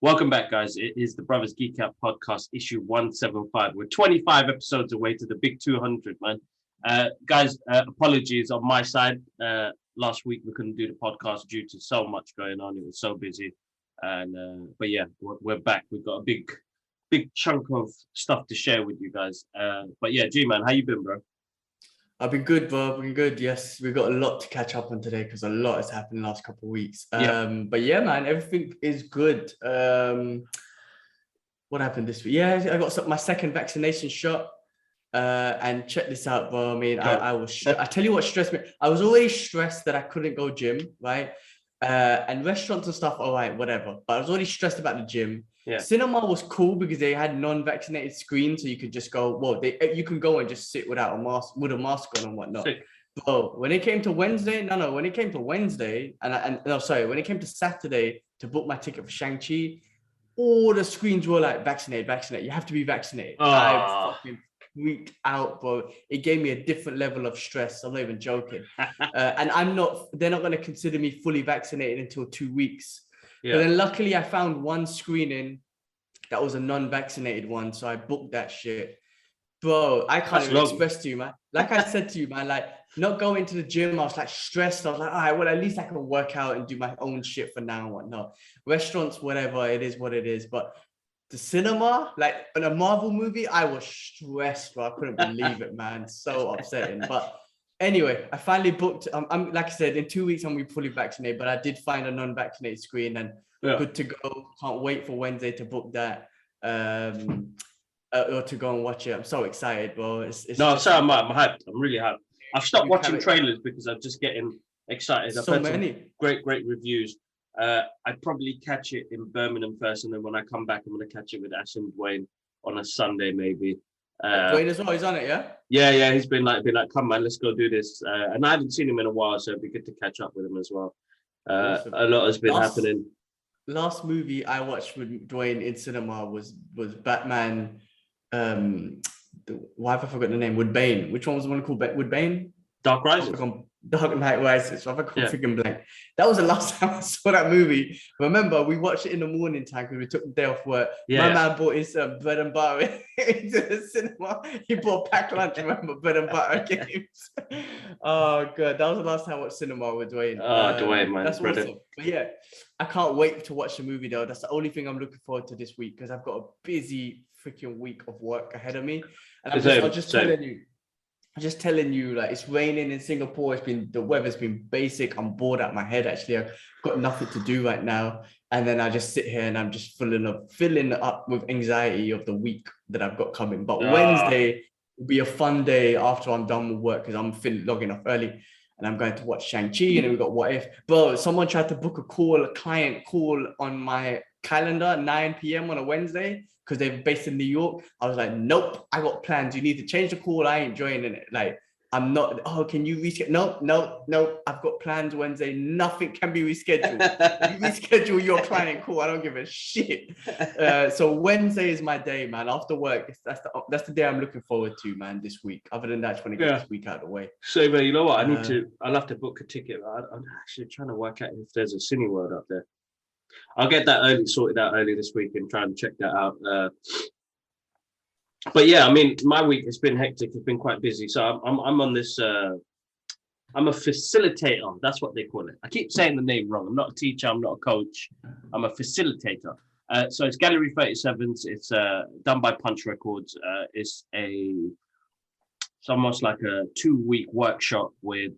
Welcome back, guys. It is the Brothers Geek Out podcast, issue 175. We're 25 episodes away to the big 200, man. Guys, apologies on my side. Last week we couldn't do the podcast due to so much going on. It was so busy. But yeah, we're back. We've got a big chunk of stuff to share with you guys. But yeah, G-Man, how you been, bro? I've been good, bro. I've been good. Yes, we've got a lot to catch up on today because a lot has happened in the last couple of weeks. But yeah, man, everything is good. What happened this week? Yeah, I got my second vaccination shot. And check this out, bro. I mean, I tell you what stressed me. I was always stressed that I couldn't go gym, right? And restaurants and stuff, all right, whatever. But I was already stressed about the gym. Yeah. Cinema was cool because they had non-vaccinated screens, so you could just go. Well, you can go and just sit without a mask, with a mask on and whatnot. Sick. Bro, when it came to Wednesday, when it came to Saturday to book my ticket for Shang-Chi, all the screens were like vaccinate. You have to be vaccinated. I fucking freaked out, bro. It gave me a different level of stress. I'm not even joking. And they're not going to consider me fully vaccinated until 2 weeks. Yeah. But then luckily I found one screening that was a non-vaccinated one. So I booked that shit. Bro, I can't even express to you, man. Like I said to you, man, like not going to the gym, I was like stressed. I was like, all right, well, at least I can work out and do my own shit for now and whatnot. Restaurants, whatever, it is what it is. But the cinema, like in a Marvel movie, I was stressed, bro. I couldn't believe it, man. So upsetting. But anyway, I finally booked. I'm like I said, in 2 weeks I'm gonna be fully vaccinated. But I did find a non-vaccinated screen and good to go. Can't wait for Wednesday to book that. Or to go and watch it. I'm so excited, bro. I'm hyped. I'm really hyped. I've stopped watching trailers because I'm just getting excited. So many great reviews. I'd probably catch it in Birmingham first, and then when I come back, I'm going to catch it with Ash and Dwayne on a Sunday, maybe. Dwayne as well, he's on it, yeah? Yeah, he's been like, come man, let's go do this. And I haven't seen him in a while, so it'd be good to catch up with him as well. Awesome. A lot has been happening. Last movie I watched with Dwayne in cinema was Batman. Why have I forgotten the name? Wood Bane. Which one was the one called Wood Bane? Dark Rises. Dark Knight Rises. So I've got freaking blank. That was the last time I saw that movie. Remember, we watched it in the morning time because we took the day off work. My man bought his bread and butter into the cinema. He bought packed lunch. Remember, bread and butter games. Oh god, that was the last time I watched cinema with Dwayne. Dwayne, man, that's awesome. But yeah, I can't wait to watch the movie though. That's the only thing I'm looking forward to this week because I've got a busy freaking week of work ahead of me, and I'm just telling you, like it's raining in Singapore. The weather's been basic. I'm bored out my head. Actually, I've got nothing to do right now, and then I just sit here and I'm just filling up with anxiety of the week that I've got coming. But Wednesday will be a fun day after I'm done with work because I'm logging off early. And I'm going to watch Shang-Chi, and then we got What If. Bro, someone tried to book a client call on my calendar, 9 p.m. on a Wednesday, because they're based in New York. I was like, nope, I got plans. You need to change the call. I ain't joining it. Like, I'm not, can you reschedule? No, I've got plans Wednesday. Nothing can be rescheduled. You reschedule your client call. I don't give a shit. So Wednesday is my day, man. After work, that's the day I'm looking forward to, man, this week. Other than that, I just want to get this week out of the way. So, man, you know what? I'll have to book a ticket. I'm actually trying to work out if there's a Cineworld up there. I'll get that sorted out early this week and try and check that out. But yeah, I mean, my week has been hectic. It's been quite busy. So I'm on this. I'm a facilitator. That's what they call it. I keep saying the name wrong. I'm not a teacher. I'm not a coach. I'm a facilitator. So it's Gallery 37s. It's done by Punch Records. It's almost like a 2-week workshop with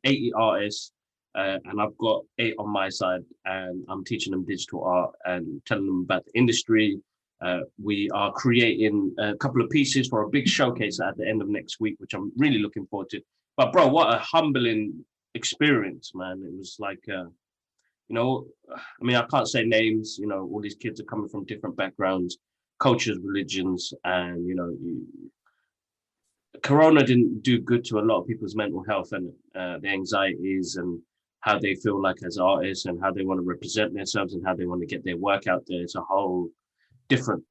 80 artists. And I've got 8 on my side, and I'm teaching them digital art and telling them about the industry. We are creating a couple of pieces for a big showcase at the end of next week, which I'm really looking forward to. But bro, what a humbling experience, man. It was like, I mean, I can't say names, all these kids are coming from different backgrounds, cultures, religions, and, Corona didn't do good to a lot of people's mental health and the anxieties and how they feel like as artists and how they want to represent themselves and how they want to get their work out there. It's a whole different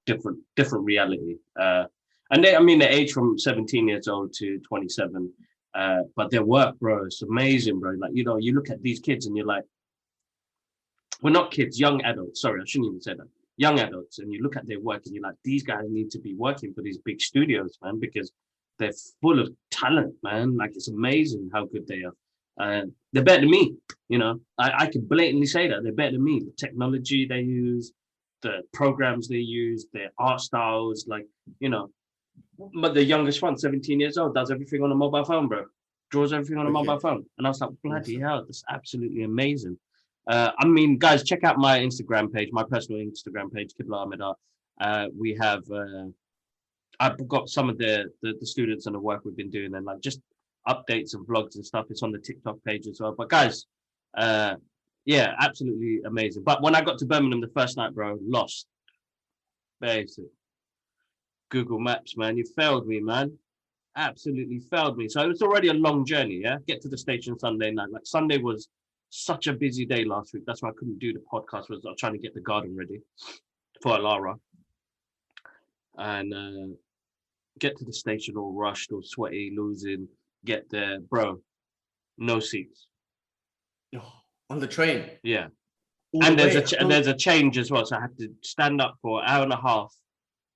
reality. And they age from 17 years old to 27. But their work, bro, it's amazing, bro. Like, you look at these kids and you're like, well, not kids, young adults. Sorry, I shouldn't even say that. young adults, and you look at their work and you're like, these guys need to be working for these big studios, man, because they're full of talent, man. Like, it's amazing how good they are. They're better than me, you know. I can blatantly say that they're better than me. The technology they use, the programs they use, their art styles, like, you know. But the youngest one, 17 years old, does everything on a mobile phone, bro. Draws everything on a mobile phone. And I was like, bloody hell, that's absolutely amazing. I mean, guys, check out my Instagram page, my personal Instagram page, Kibla Ahmed Art. We have, I've got some of the students and the work we've been doing, and like just updates and vlogs and stuff. It's on the TikTok page as well. But guys, yeah, absolutely amazing. But when I got to Birmingham the first night, bro, lost. Basic. Google Maps, man, you failed me, man. Absolutely failed me. So it was already a long journey, yeah? Get to the station Sunday night. Like, Sunday was such a busy day last week. That's why I couldn't do the podcast. I was trying to get the garden ready for Alara. And get to the station all rushed, all sweaty, losing. Get there, bro. No seats. On the train? Yeah. And there's a change as well. So I had to stand up for an hour and a half,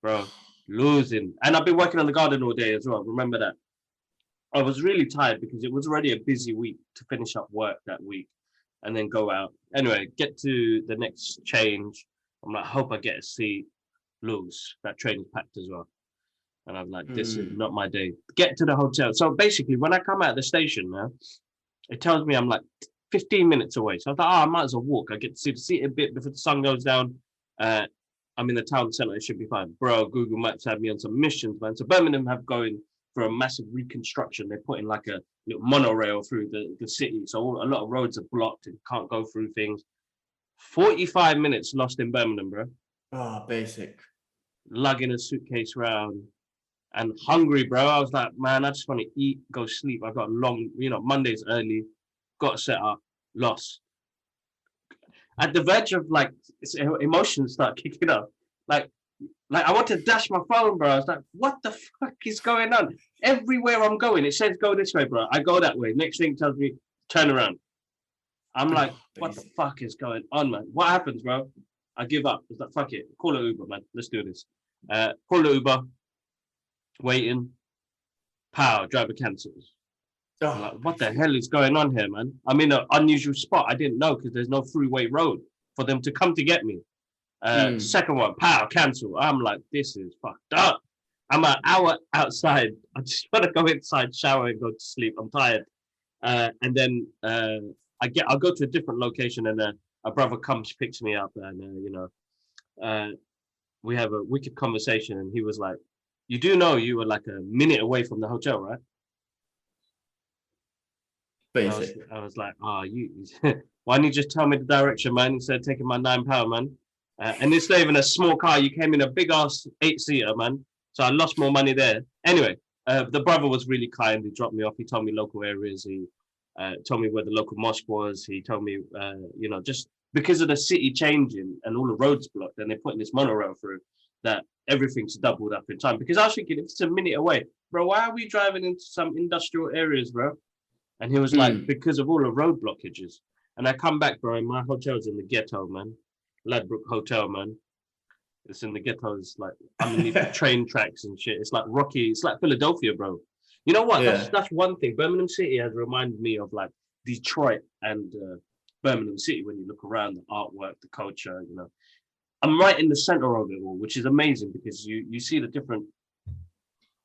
bro. Losing. And I've been working on the garden all day as well. Remember that. I was really tired because it was already a busy week to finish up work that week and then go out. Anyway, get to the next change. I'm like, hope I get a seat. Lose. That train is packed as well. And I'm like, this is not my day. Get to the hotel. So basically, when I come out of the station now, it tells me I'm like 15 minutes away. So I thought, I might as well walk. I get to see the city a bit before the sun goes down. I'm in the town centre. It should be fine. Bro, Google Maps had me on some missions, man. So Birmingham have going for a massive reconstruction. They're putting like a little monorail through the city. So a lot of roads are blocked and can't go through things. 45 minutes lost in Birmingham, bro. Basic. Lugging a suitcase round and hungry, bro. I was like, man, I just want to eat, go sleep. I got a long, Monday's early, got set up, lost. At the verge of like emotions start kicking up. Like I want to dash my phone, bro. I was like, what the fuck is going on? Everywhere I'm going, it says go this way, bro. I go that way. Next thing it tells me turn around. I'm like, what the fuck is going on, man? What happens, bro? I give up. It's like, fuck it. Call an Uber, man. Let's do this. Call the Uber. Waiting. Pow, driver cancels. I'm like, what the hell is going on here, man? I'm in an unusual spot. I didn't know because there's no freeway road for them to come to get me. Second one, pow, cancel. I'm like, this is fucked up. I'm an hour outside. I just want to go inside, shower, and go to sleep. I'm tired. And then I'll go to a different location, and a brother comes, picks me up, and we have a wicked conversation. And he was like, "You do know you were like a minute away from the hotel, right?" Basic. I was like, why don't you just tell me the direction, man, instead of taking my £9, man? And it's not even a small car. You came in a big ass 8-seater, man. So I lost more money there. Anyway, the brother was really kind. He dropped me off. He told me local areas. He told me where the local mosque was. He told me, just because of the city changing and all the roads blocked, and they're putting this monorail through, that everything's doubled up in time. Because I was thinking, if it's a minute away, bro, why are we driving into some industrial areas, bro? And he was like, because of all the road blockages. And I come back, bro, and my hotel's in the ghetto, man. Ladbroke Hotel, man. It's in the ghetto. It's like underneath the train tracks and shit. It's like Rocky. It's like Philadelphia, bro. You know what? Yeah. That's one thing. Birmingham City has reminded me of like Detroit and Birmingham City when you look around, the artwork, the culture, I'm right in the center of it all, which is amazing because you see the different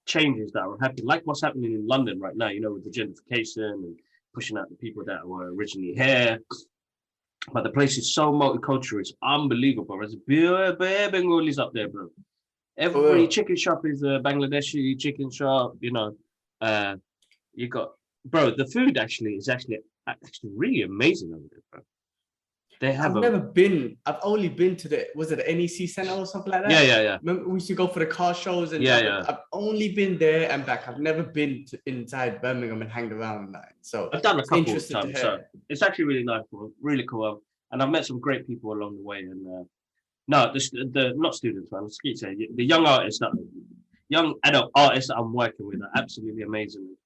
changes that are happening, like what's happening in London right now, with the gentrification and pushing out the people that were originally here. But the place is so multicultural, it's unbelievable. There's bare Bengalis up there, bro. Every chicken shop is a Bangladeshi chicken shop, you got, bro, the food is actually really amazing over there, bro. I've only been to was it the NEC Center or something like that? Yeah. Remember we used to go for the car shows and I've only been there and back. I've never been inside Birmingham and hanged around that. So I've done a couple of times. So it's actually really nice, really cool. And I've met some great people along the way. And the not students, man. The young adult artists that I'm working with are absolutely amazing.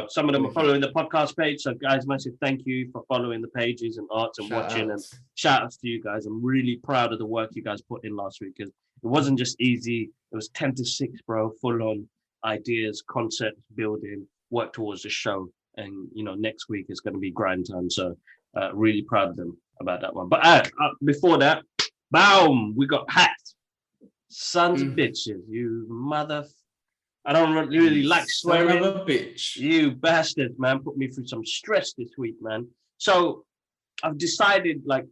some of them are following the podcast page. So guys, massive thank you for following the pages and arts and watching, and shout outs to you guys. I'm really proud of the work you guys put in last week, because it wasn't just easy. It was 10 to 6, bro, full on ideas, concepts, building, work towards the show. And, next week is going to be grind time. So really proud of them about that one. But before that, boom, we got hacked. Sons of bitches, you mother. I don't really like swearing. Son of a bitch. You bastards, man, put me through some stress this week, man. So I've decided, like,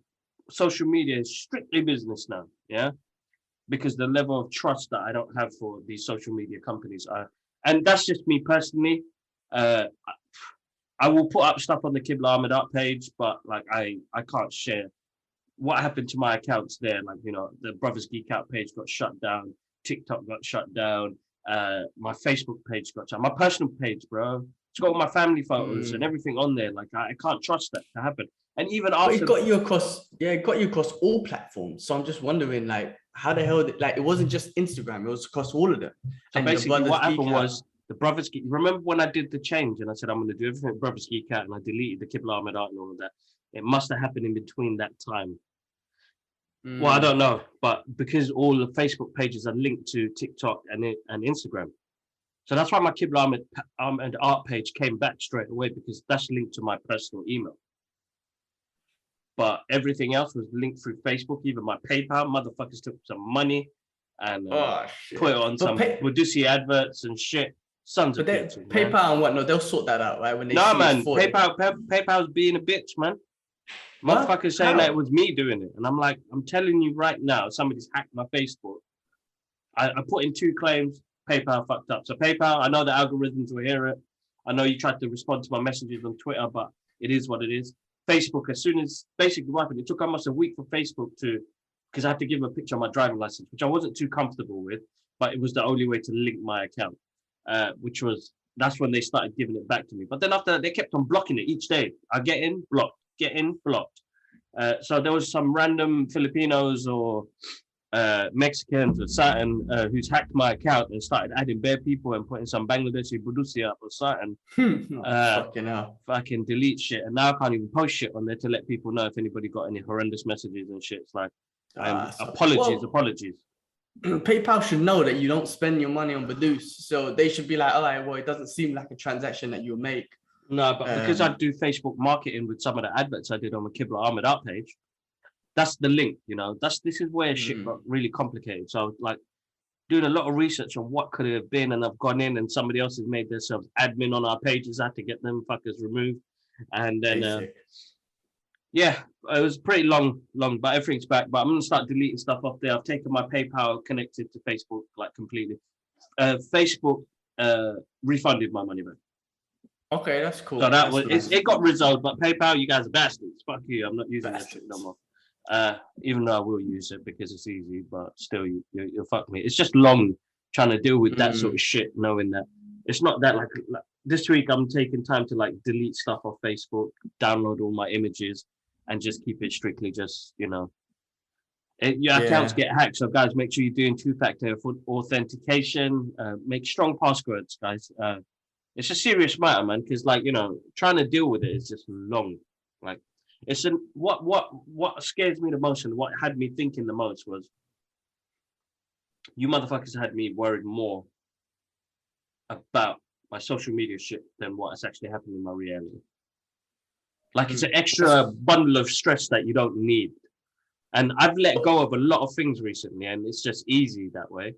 social media is strictly business now, yeah? Because the level of trust that I don't have for these social media companies and that's just me personally. I will put up stuff on the Qibla Ahmed Art page, but like I can't share what happened to my accounts there. Like, the Brothers Geek Out page got shut down, TikTok got shut down. My Facebook page got shut. My personal page, bro, it's got all my family photos and everything on there. Like I can't trust that to happen. And even after, it got you across all platforms. So I'm just wondering, like, how the hell? It wasn't just Instagram; it was across all of them. So basically, what happened was the Brothers Geek. Remember when I did the change and I said I'm going to do everything Brothers Geek Out, and I deleted the Qibla Ahmed Art and all of that? It must have happened in between that time. Well, I don't know, but because all the Facebook pages are linked to TikTok and Instagram, so that's why my Qibla Ahmed Art page came back straight away, because that's linked to my personal email. But everything else was linked through Facebook. Even my PayPal, motherfuckers took some money and put it on some Woodussi adverts and shit. Sons of bitches. PayPal and whatnot, they'll sort that out, right? When they PayPal's being a bitch, man. Motherfuckers saying that it was me doing it. And I'm like, I'm telling you right now, somebody's hacked my Facebook. I put in 2 claims, PayPal fucked up. So PayPal, I know the algorithms will hear it. I know you tried to respond to my messages on Twitter, but it is what it is. Facebook, as soon as basically what happened, it took almost a week for Facebook because I had to give them a picture of my driving license, which I wasn't too comfortable with, but it was the only way to link my account, that's when they started giving it back to me. But then after that, they kept on blocking it each day. I get in, blocked, get in, blocked. So there was some random Filipinos or Mexicans or something who's hacked my account and started adding bare people and putting some Bangladeshi Budusi up or something. Fucking delete shit. And now I can't even post shit on there to let people know if anybody got any horrendous messages and shit. It's like, apologies. PayPal should know that you don't spend your money on Badooz. So they should be like, all right, well, it doesn't seem like a transaction that you'll make. No, but because I do Facebook marketing with some of the adverts I did on the Qibla Ahmed Art page, that's the link, this is where shit got really complicated. So like doing a lot of research on what could it have been, and I've gone in and somebody else has made themselves admin on our pages. I had to get them fuckers removed. And then it was pretty long, but everything's back. But I'm gonna start deleting stuff off there. I've taken my PayPal connected to Facebook like completely. Facebook refunded my money back. Okay, that's cool. So it got resolved, but PayPal, you guys are bastards. Fuck you. I'm not using that shit no more. Even though I will use it because it's easy, but still, you'll fuck me. It's just long trying to deal with that sort of shit, knowing that it's not that like this week I'm taking time to like delete stuff off Facebook, download all my images, and just keep it strictly just, your accounts get hacked. So guys, make sure you're doing 2-factor authentication, make strong passwords, guys. It's a serious matter, man, because like, trying to deal with it is just long. Like, it's what scares me the most and what had me thinking the most was you motherfuckers had me worried more about my social media shit than what's actually happening in my reality. Like, it's an extra bundle of stress that you don't need. And I've let go of a lot of things recently, and it's just easy that way.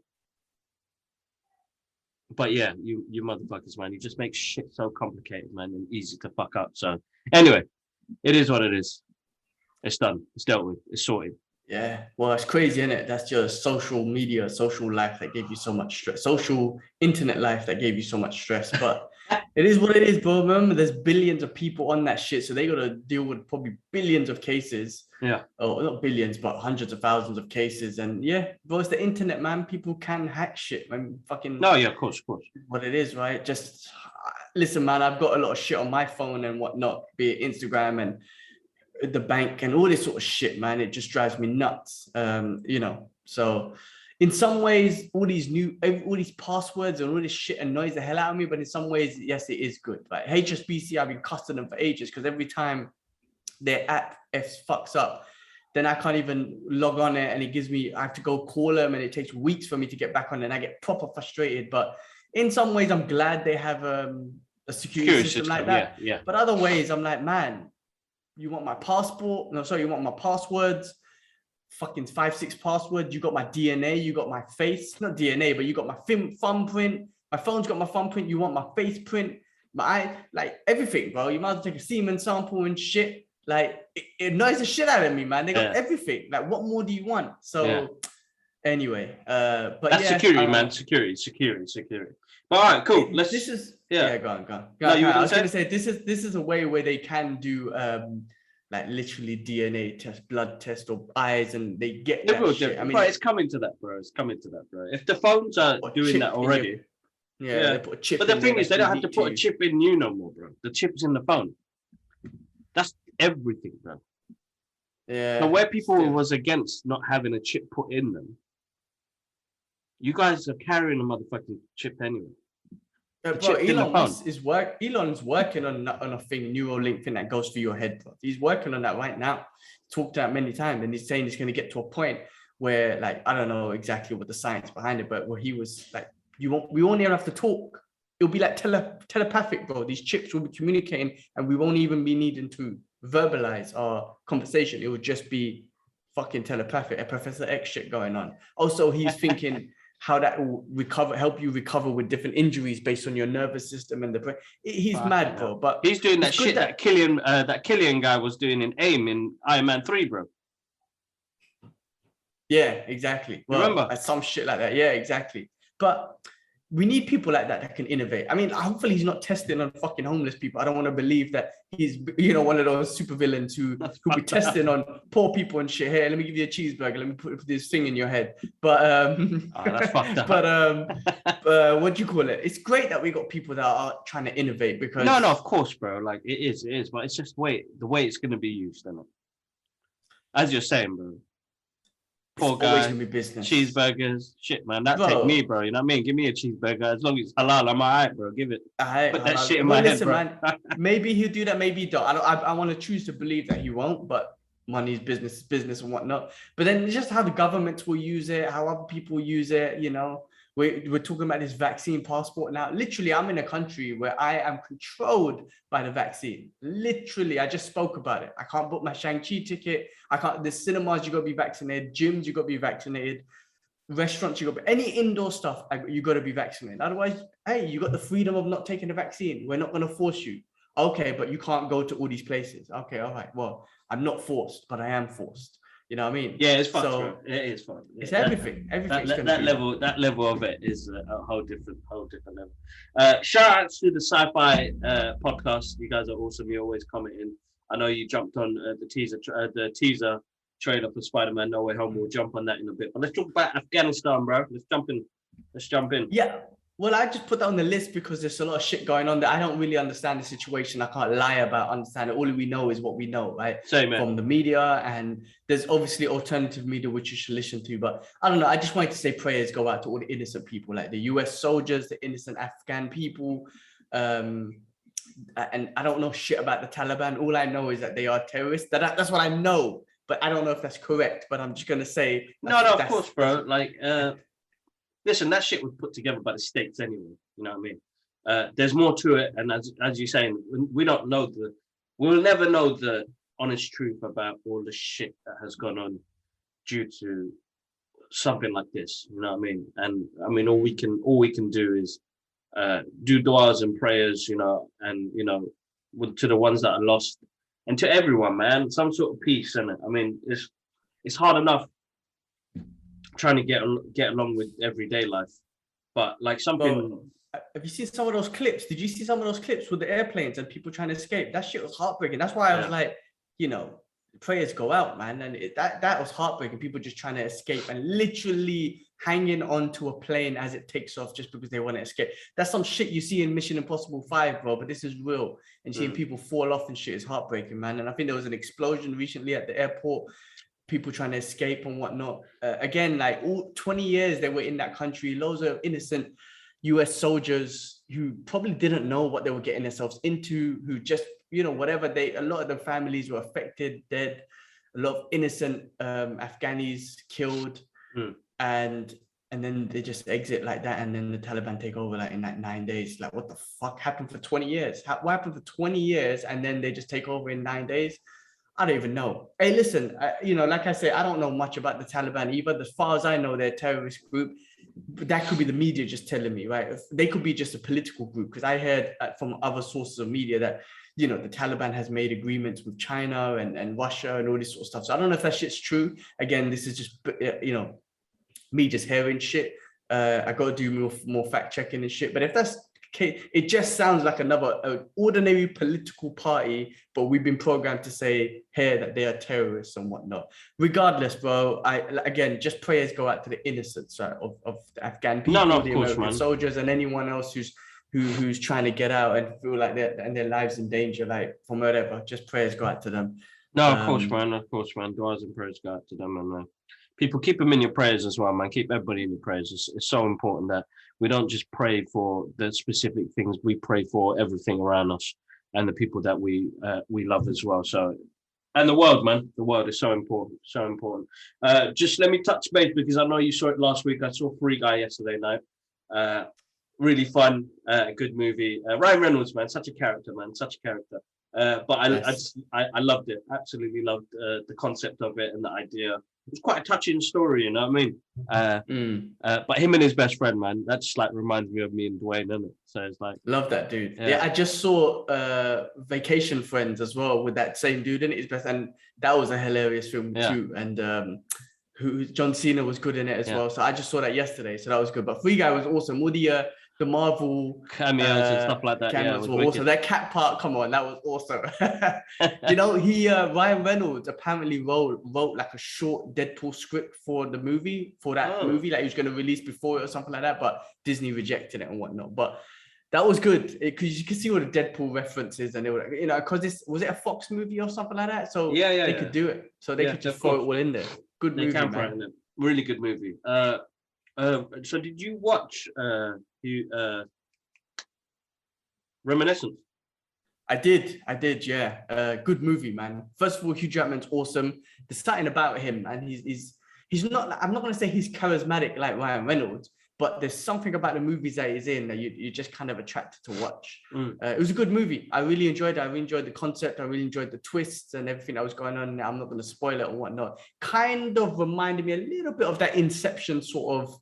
But yeah, you motherfuckers, man, you just make shit so complicated, man, and easy to fuck up. So anyway, it is what it is. It's done. It's dealt with. It's sorted. Yeah. Well, it's crazy, isn't it? That's just social media, social life that gave you so much stress. Social internet life that gave you so much stress. But it is what it is, bro. Remember, there's billions of people on that shit. So they got to deal with probably billions of cases. Yeah. Oh, not billions, but hundreds of thousands of cases. And yeah, bro, it's the internet, man. People can hack shit. Man, fucking. No, yeah, of course. What it is, right? Just listen, man, I've got a lot of shit on my phone and whatnot, be it Instagram and the bank and all this sort of shit, man. It just drives me nuts. So in some ways, all these passwords and all this shit annoys the hell out of me. But in some ways, yes, it is good. Like HSBC, I've been cussing them for ages because every time their app fucks up, then I can't even log on it, and it gives me, I have to go call them, and it takes weeks for me to get back on, and I get proper frustrated. But in some ways, I'm glad they have a security system like that. Yeah. But other ways, I'm like, man, you want my passport? No, sorry, you want my passwords? Fucking 5-6 passwords. You got my DNA, you got my face, not DNA, but you got my thumbprint. My phone's got my thumbprint. You want my face print, my eye, like everything, bro. You might as well take a semen sample and shit. Like it annoys the shit out of me, man. They got everything. Like, what more do you want? So anyway, but that's security, man. Security. But all right, cool. Go on. No, I was gonna say this is a way where they can do like literally DNA test, blood test, or eyes, and they get that shit. I mean, it's coming to that, bro. If the phones are doing that already, they put a chip. But the thing is, they don't have to put a chip in you no more, bro. The chip's in the phone. That's everything, bro. Yeah. So where people was against not having a chip put in them, you guys are carrying a motherfucking chip anyway. Bro, Elon's working on a thing, Neuralink thing that goes through your head, bro. He's working on that right now. Talked about many times, and he's saying he's going to get to a point where, like, I don't know exactly what the science behind it, but where he was like, we won't even have to talk. It'll be like telepathic, bro. These chips will be communicating, and we won't even be needing to verbalize our conversation. It would just be fucking telepathic, a Professor X shit going on. Also, he's thinking how that will help you recover with different injuries based on your nervous system and the brain. He's mad, bro. But he's doing that shit that Killian guy was doing in AIM in Iron Man 3, bro. Yeah, exactly. Well, remember some shit like that. Yeah, exactly. But we need people like that can innovate. I mean, hopefully he's not testing on fucking homeless people. I don't want to believe that he's, one of those supervillains who'll be testing on poor people and shit. Hey, let me give you a cheeseburger. Let me put this thing in your head. But that's fucked up. But what do you call it? It's great that we got people that are trying to innovate because no, of course, bro. Like it is, but it's just the way it's gonna be used, isn't it? As you're saying, bro. Poor guy, gonna be business. Cheeseburgers, shit, man. That take me, bro. You know what I mean? Give me a cheeseburger as long as it's halal. I'm alright, bro. Give it. Put that shit in my head, bro. Man, maybe he'll do that. Maybe he don't. I want to choose to believe that he won't. But money's business and whatnot. But then just how the government will use it, how other people use it. We're talking about this vaccine passport now. Literally, I'm in a country where I am controlled by the vaccine. Literally, I just spoke about it. I can't book my Shang-Chi ticket. I can't. The cinemas, you got to be vaccinated. Gyms, you got to be vaccinated. Restaurants, you got to be, any indoor stuff, you got to be vaccinated. Otherwise, hey, you got the freedom of not taking the vaccine. We're not going to force you. Okay, but you can't go to all these places. Okay, all right. Well, I'm not forced, but I am forced. You know what I mean? Yeah, it's fun. So, it is fun. It's everything. That level of it is a whole different level. Shout out to the Sci-Fi podcast. You guys are awesome. You're always commenting. I know you jumped on the teaser trailer for Spider-Man No Way Home. We'll jump on that in a bit. But let's talk about Afghanistan, bro. Let's jump in. Yeah. Well, I just put that on the list because there's a lot of shit going on that I don't really understand the situation. I can't lie about understanding. All we know is what we know, right? Same, man. From the media, and there's obviously alternative media which you should listen to. But I don't know. I just wanted to say prayers go out to all the innocent people, like the US soldiers, the innocent Afghan people. And I don't know shit about the Taliban. All I know is that they are terrorists. That's what I know, but I don't know if that's correct. But I'm just gonna say of course, bro. Like. Listen, that shit was put together by the states anyway. You know what I mean? There's more to it, and as you're saying, we don't know we'll never know the honest truth about all the shit that has gone on due to something like this. You know what I mean? And I mean, all we can do is do du'as and prayers, and to the ones that are lost, and to everyone, man, some sort of peace. And I mean, it's hard enough trying to get along with everyday life, but like something. Have you seen some of those clips? Did you see some of those clips with the airplanes and people trying to escape? That shit was heartbreaking. That's why I was like, prayers go out, man. And that was heartbreaking. People just trying to escape and literally hanging onto a plane as it takes off just because they want to escape. That's some shit you see in Mission Impossible 5, bro. But this is real. And seeing people fall off and shit is heartbreaking, man. And I think there was an explosion recently at the airport. people trying to escape and whatnot. Again, like all 20 years they were in that country, loads of innocent US soldiers who probably didn't know what they were getting themselves into, who just, whatever a lot of the families were affected, dead, a lot of innocent Afghanis killed, and then they just exit like that, and then the Taliban take over like in like 9 days. Like, what the fuck happened for 20 years? What happened for 20 years and then they just take over in 9 days? I don't even know. Hey, listen, like I say, I don't know much about the Taliban either. As far as I know, they're a terrorist group. But that could be the media just telling me, right? They could be just a political group, because I heard from other sources of media that, the Taliban has made agreements with China and Russia and all this sort of stuff. So I don't know if that shit's true. Again, this is just, me just hearing shit. I got to do more fact checking and shit. But if that's the case, it just sounds like another ordinary political party, but we've been programmed to say here that they are terrorists and whatnot. Regardless, bro, again, just prayers go out to the innocents, right, of the Afghan people, the American soldiers, and anyone else who's trying to get out and feel like their lives in danger, like from whatever. Just prayers go out to them. No, of course, man. Du'as and prayers go out to them, and people, keep them in your prayers as well, man. Keep everybody in your prayers. It's so important that we don't just pray for the specific things. We pray for everything around us and the people that we love as well. So, and the world, man. The world is so important, so important. Just let me touch base, because I know you saw it last week. I saw Free Guy yesterday night. Really fun, good movie. Ryan Reynolds, man, such a character, man, such a character. But I loved it. Absolutely loved the concept of it and the idea. It's quite a touching story, you know what I mean? But him and his best friend, man, that just like reminds me of me and Dwayne, doesn't it? So it's like, love that dude. Yeah, I just saw Vacation Friends as well with that same dude in it, his best, and that was a hilarious film too. And John Cena was good in it as well. So I just saw that yesterday, so that was good. But Free Guy was awesome. All the Marvel cameos and stuff like that. Cameos were awesome. That cat part, come on, that was awesome. Ryan Reynolds apparently wrote like a short Deadpool script for the movie, movie, like he was going to release before it or something like that, but Disney rejected it and whatnot. But that was good, because you can see all the Deadpool references, and they were, because was it a Fox movie or something like that? So they could do it. So they could just throw it all in there. Good movie, man. Really good movie. So did you watch Reminiscence? I did, yeah. Good movie, man. First of all, Hugh Jackman's awesome. There's something about him, and he's not, I'm not going to say he's charismatic like Ryan Reynolds, but there's something about the movies that he's in that you're just kind of attracted to watch. It was a good movie. I really enjoyed it. I really enjoyed the concept. I really enjoyed the twists and everything that was going on. I'm not going to spoil it or whatnot. Kind of reminded me a little bit of that Inception sort of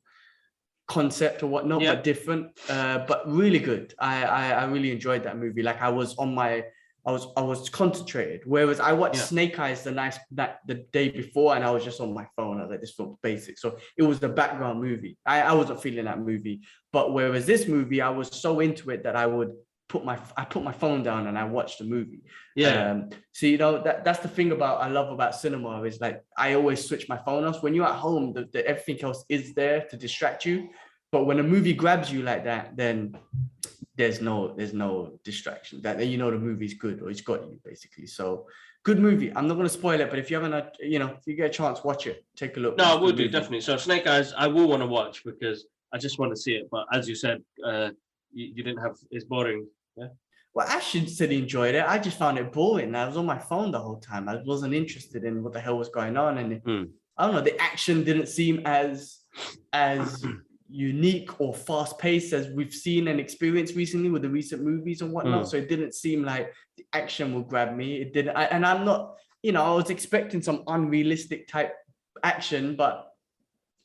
concept or whatnot, but different. But really good. I really enjoyed that movie. Like I was concentrated. Whereas I watched Snake Eyes the day before, and I was just on my phone. I was like, this film's basic. So it was the background movie. I wasn't feeling that movie. But whereas this movie, I was so into it that I put my phone down and I watched the movie. So that's the thing I love about cinema, is like I always switch my phone off. When you're at home, everything else is there to distract you. But when a movie grabs you like that, then there's no distraction. That then the movie's good, or it's got you basically. So good movie. I'm not going to spoil it, but if you haven't, if you get a chance, watch it. Take a look. No, I will do, definitely. So Snake Eyes, I will want to watch, because I just want to see it. But as you said, you didn't have. It's boring. Yeah. Well, Ashton said he enjoyed it. I just found it boring. I was on my phone the whole time. I wasn't interested in what the hell was going on, and I don't know. The action didn't seem as unique or fast-paced as we've seen and experienced recently with the recent movies and whatnot. So it didn't seem like the action will grab me. It didn't. And I'm not. I was expecting some unrealistic type action, but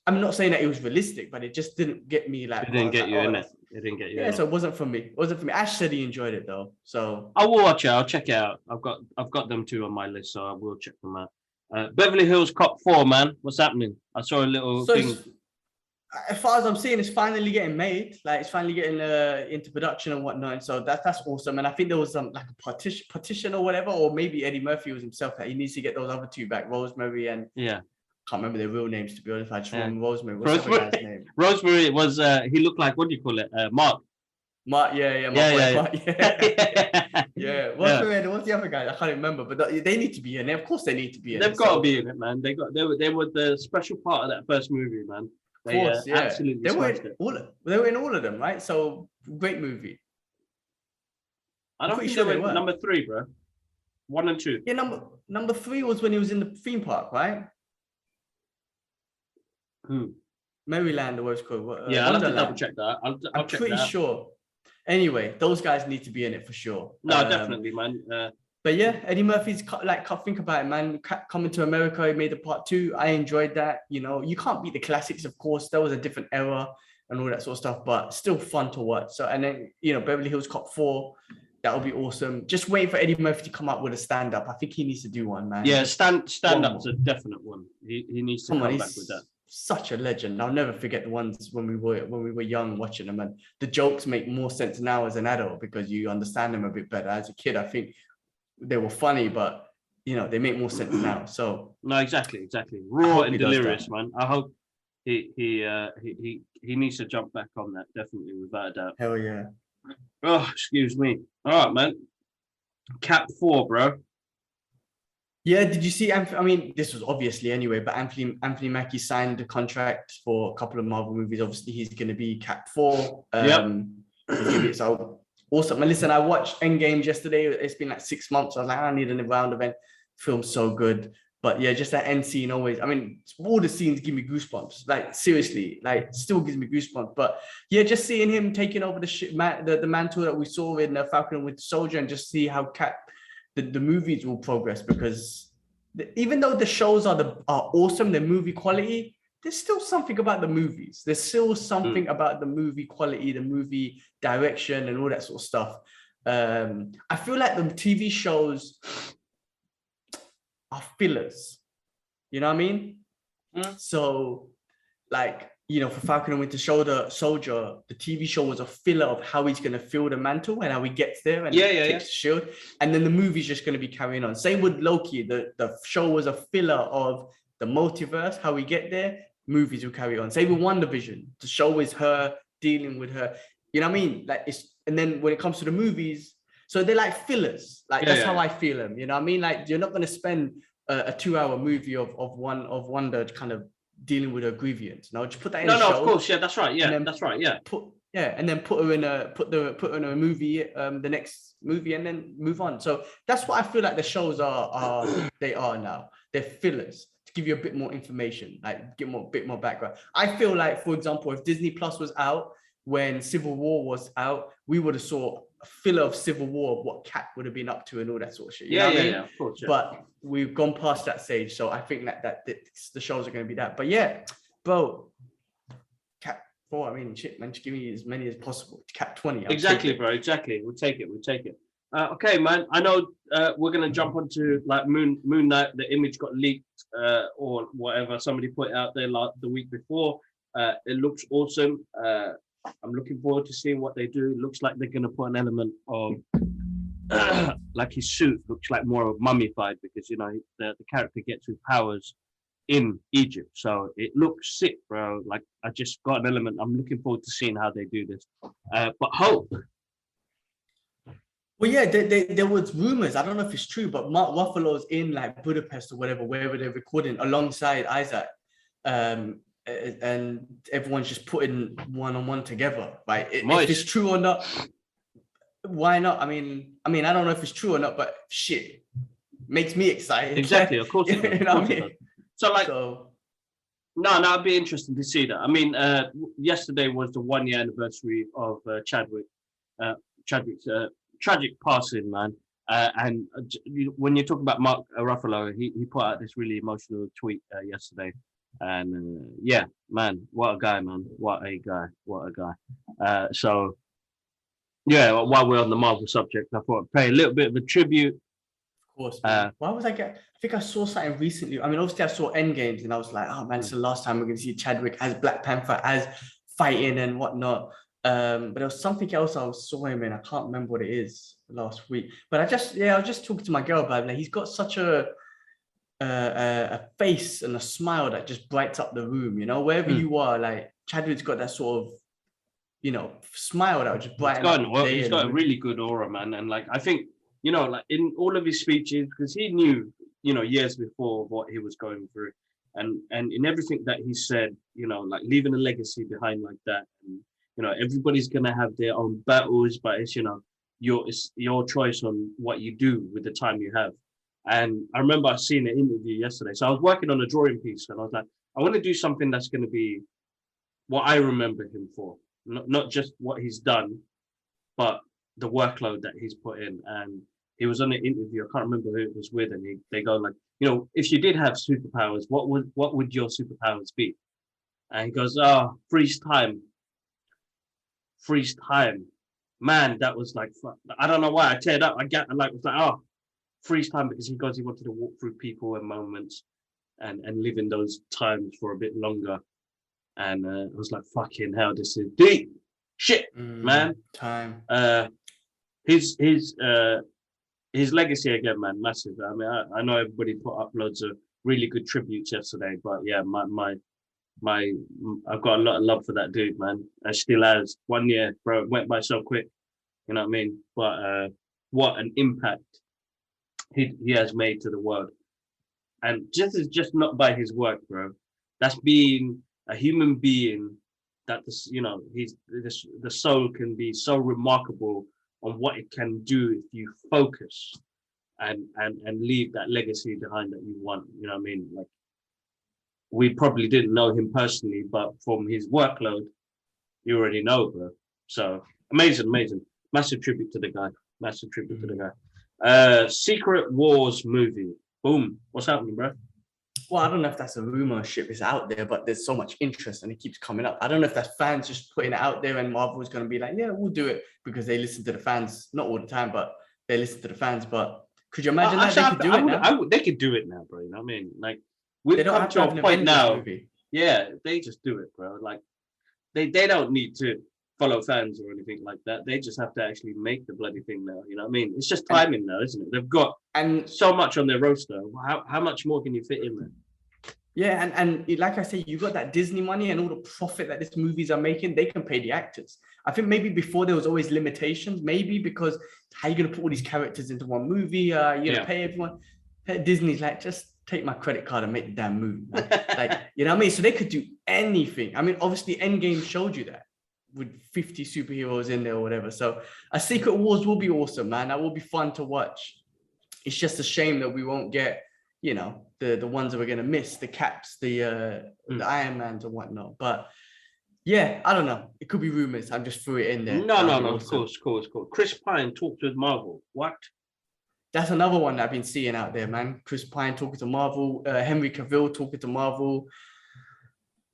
I'm not saying that it was realistic, but it just didn't get me. Like, it didn't get you in it. It didn't get you. Yeah, so it wasn't for me. Ash said he enjoyed it though, so I will watch it. I'll check it out. I've got them two on my list, so I will check them out. Beverly Hills Cop 4, man. What's happening? I saw a little thing. As far as I'm seeing, it's finally getting made. Like it's finally getting into production and whatnot. And so that's awesome. And I think there was like a partition or whatever, or maybe Eddie Murphy was himself that he needs to get those other two back, Rosemary and can't remember their real names, to be honest. I just remember Rosemary. What's the guy's name? Rosemary was he looked like, what do you call it? Mark. Mark, yeah. Yeah. Yeah. What's the other guy? I can't remember, but they need to be in it. Of course, they need to be in it. They've got to be in it, man. They were the special part of that first movie, man. Of course, yeah. Absolutely smashed it. They were in all of them, right? So great movie. I don't think they were number 3, bro. 1 and 2. Yeah, number 3 was when he was in the theme park, right? Maryland, or what's it called? Yeah, I'll have to double check that. I'm pretty sure. Anyway, those guys need to be in it for sure. No, definitely, man. But yeah, Eddie Murphy's like, think about it, man. Coming to America, he made the part 2. I enjoyed that. You know, you can't beat the classics, of course. That was a different era and all that sort of stuff, but still fun to watch. So, and then, you know, Beverly Hills Cop 4, that would be awesome. Just waiting for Eddie Murphy to come up with a stand-up. I think he needs to do one, man. Yeah, stand-up's a definite one. He needs to come back with that. Such a legend. I'll never forget the ones when we were young watching them, and the jokes make more sense now as an adult because you understand them a bit better. As a kid, I think they were funny, but you know, they make more sense now. So no, exactly. Raw and delirious, man. I hope he needs to jump back on that, definitely, without a doubt. Hell yeah. Oh, excuse me. All right, man. Cap 4, bro. Yeah, did you see? I mean, this was obviously anyway, but Anthony Mackie signed a contract for a couple of Marvel movies. Obviously, he's going to be Cap 4. So awesome. And listen, I watched Endgame yesterday. It's been like 6 months. I was like, I need a round event. Film's so good. But yeah, just that end scene always. I mean, all the scenes give me goosebumps. Like seriously, like still gives me goosebumps. But yeah, just seeing him taking over the mantle that we saw in Falcon and Winter Soldier, and just see how the movies will progress, because even though the shows are awesome, the movie quality, there's still something about the movies. There's still something about the movie quality, the movie direction, and all that sort of stuff. I feel like the TV shows are fillers. You know what I mean? So, like, you know, for Falcon and Winter Soldier, the TV show was a filler of how he's going to fill the mantle and how he gets there and takes the shield. And then the movie's just going to be carrying on. Same with Loki. The show was a filler of the multiverse, how we get there. Movies will carry on. Same with WandaVision. The show is her dealing with her. You know what I mean? Like and then when it comes to the movies, so they're like fillers. Like that's how I feel them. You know what I mean? Like you're not going to spend a 2-hour movie of Wanda kind of dealing with her grievance. No, just put that in a show. No, of course, yeah, that's right. Yeah, that's right. Yeah. And then put her in a movie, the next movie, and then move on. So that's what I feel like the shows are they are now. They're fillers to give you a bit more information, like give a bit more background. I feel like, for example, if Disney Plus was out when Civil War was out, we would have saw a filler of Civil War of what Cap would have been up to and all that sort of shit. You know what I mean? Of course. Yeah. But we've gone past that stage, so I think that the shows are going to be that. But yeah, bro, Cap 4. I mean, shit, man, just give me as many as possible. Cap 20. Exactly, bro. Exactly. We'll take it. Okay, man. I know we're gonna jump onto like Moon Knight. The image got leaked or whatever. Somebody put it out there like the week before. It looks awesome. I'm looking forward to seeing what they do. It looks like they're gonna put an element of like his suit looks like more of mummified, because you know the character gets his powers in Egypt, so it looks sick, bro. Like I just got an element. I'm looking forward to seeing how they do this. But Hope. Well, yeah, there was rumors. I don't know if it's true, but Mark Ruffalo's in like Budapest or whatever, wherever they're recording, alongside Isaac, and everyone's just putting one-on-one together. Right? If it's true or not, why not? I mean, I don't know if it's true or not, but shit, makes me excited. Exactly, of course. You know what I mean? No, it'd be interesting to see that. I mean, yesterday was the 1-year anniversary of Chadwick's tragic passing, man. And when you talk about Mark Ruffalo, he put out this really emotional tweet yesterday. And yeah, man, what a guy, man. What a guy. So, yeah, while we're on the Marvel subject, I thought I'd pay a little bit of a tribute. Of course. Why was I think I saw something recently. I mean, obviously I saw Endgames and I was like, oh man, it's the last time we're going to see Chadwick as Black Panther, as fighting and whatnot. But there was something else I saw him in. I can't remember what it is last week. But I was just talking to my girl about it. Like, he's got such a face and a smile that just brights up the room, you know, wherever you are. Like Chadwick's got that sort of, you know, smile that would just brighten up. He's got a really good aura, man. And like, I think you know, like in all of his speeches, because he knew, you know, years before what he was going through, and in everything that he said, you know, like leaving a legacy behind like that, and you know, everybody's gonna have their own battles, but it's, you know, it's your choice on what you do with the time you have. And I remember I seen an interview yesterday. So I was working on a drawing piece, and I was like, I want to do something that's going to be what I remember him for, not just what he's done, but the workload that he's put in. And he was on an interview. I can't remember who it was with, and they go like, you know, if you did have superpowers, what would your superpowers be? And he goes, oh, freeze time. Man, that was like, I don't know why I teared up. Was like, oh, freeze time, because he goes, he wanted to walk through people and moments and live in those times for a bit longer. And I was like, fucking hell, this is deep shit, man. Time. His legacy again, man, massive. I mean, I know everybody put up loads of really good tributes yesterday, but yeah, I've got a lot of love for that dude, man. I still has. 1 year, bro, it went by so quick. You know what I mean? But what an impact he has made to the world. And just not by his work, bro. That's being a human being that this, you know, the soul can be so remarkable on what it can do if you focus and leave that legacy behind that you want. You know what I mean? Like, we probably didn't know him personally, but from his workload, you already know, bro. So amazing. Massive tribute to the guy. Secret Wars movie. Boom. What's happening, bro? Well, I don't know if that's a rumor ship is out there, but there's so much interest and it keeps coming up. I don't know if that's fans just putting it out there and Marvel is going to be like, yeah, we'll do it because they listen to the fans, not all the time, but they listen to the fans. But could you imagine that they could do it now? They could do it now, bro. You know what I mean? Like, we've come to a point now. Yeah, they just do it, bro. Like, they don't need to follow fans or anything like that. They just have to actually make the bloody thing now. You know what I mean? It's just timing now, isn't it? They've got so much on their roster. How much more can you fit in there? Yeah, and like I say, you got that Disney money and all the profit that these movies are making. They can pay the actors. I think maybe before there was always limitations. Maybe because how are you going to put all these characters into one movie? You're going to pay everyone. Disney's like, just take my credit card and make the damn movie. Like, you know what I mean? So they could do anything. I mean, obviously, Endgame showed you that with 50 superheroes in there or whatever. So a Secret Wars will be awesome, man. That will be fun to watch. It's just a shame that we won't get, you know, the ones that we're going to miss, the Caps, the Iron Mans and whatnot. But yeah, I don't know. It could be rumors. I just threw it in there. No, awesome. Of course. Chris Pine talked with Marvel. What? That's another one that I've been seeing out there, man. Chris Pine talking to Marvel, Henry Cavill talking to Marvel.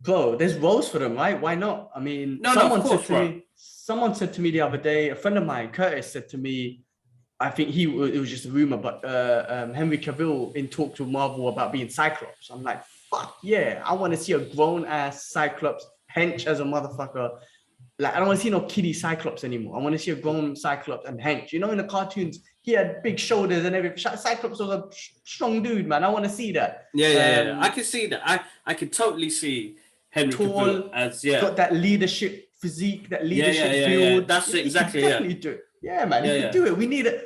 Bro, there's roles for them, right? Why not? I mean, someone said to me the other day, a friend of mine, Curtis, said to me, I think it was just a rumor, but Henry Cavill in talks with Marvel about being Cyclops. I'm like, fuck yeah, I want to see a grown ass Cyclops, hench as a motherfucker. Like, I don't want to see no kiddie Cyclops anymore. I want to see a grown Cyclops and hench. You know, in the cartoons, he had big shoulders and everything. Cyclops was a strong dude, man. I want to see that. Yeah. I can see that. I can totally see Henry Cavill as got that leadership physique, that leadership build. That's exactly definitely do it. Yeah, man, he can do it.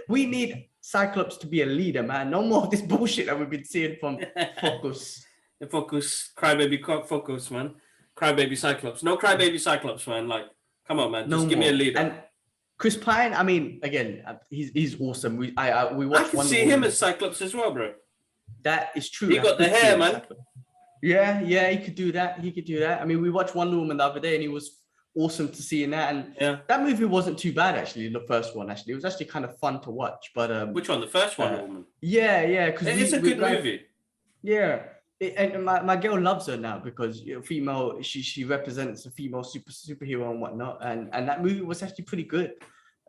We need Cyclops to be a leader, man. No more of this bullshit that we've been seeing from Focus. Crybaby Focus, man. Crybaby Cyclops. No Crybaby Cyclops, man. Like, come on, man. Just give me a leader. And Chris Pine, I mean, again, he's awesome. We watched. I can see him as Cyclops as well, bro. That is true. He got the hair, man. Cyclops. Yeah, he could do that. I mean, we watched Wonder Woman the other day, and he was awesome to see in that. And that movie wasn't too bad, actually. The first one, actually, it was actually kind of fun to watch. But which one? The first Wonder Woman. Yeah, because it's a good movie. Yeah. And my girl loves her now because, you know, female, she represents a female superhero and whatnot, and that movie was actually pretty good.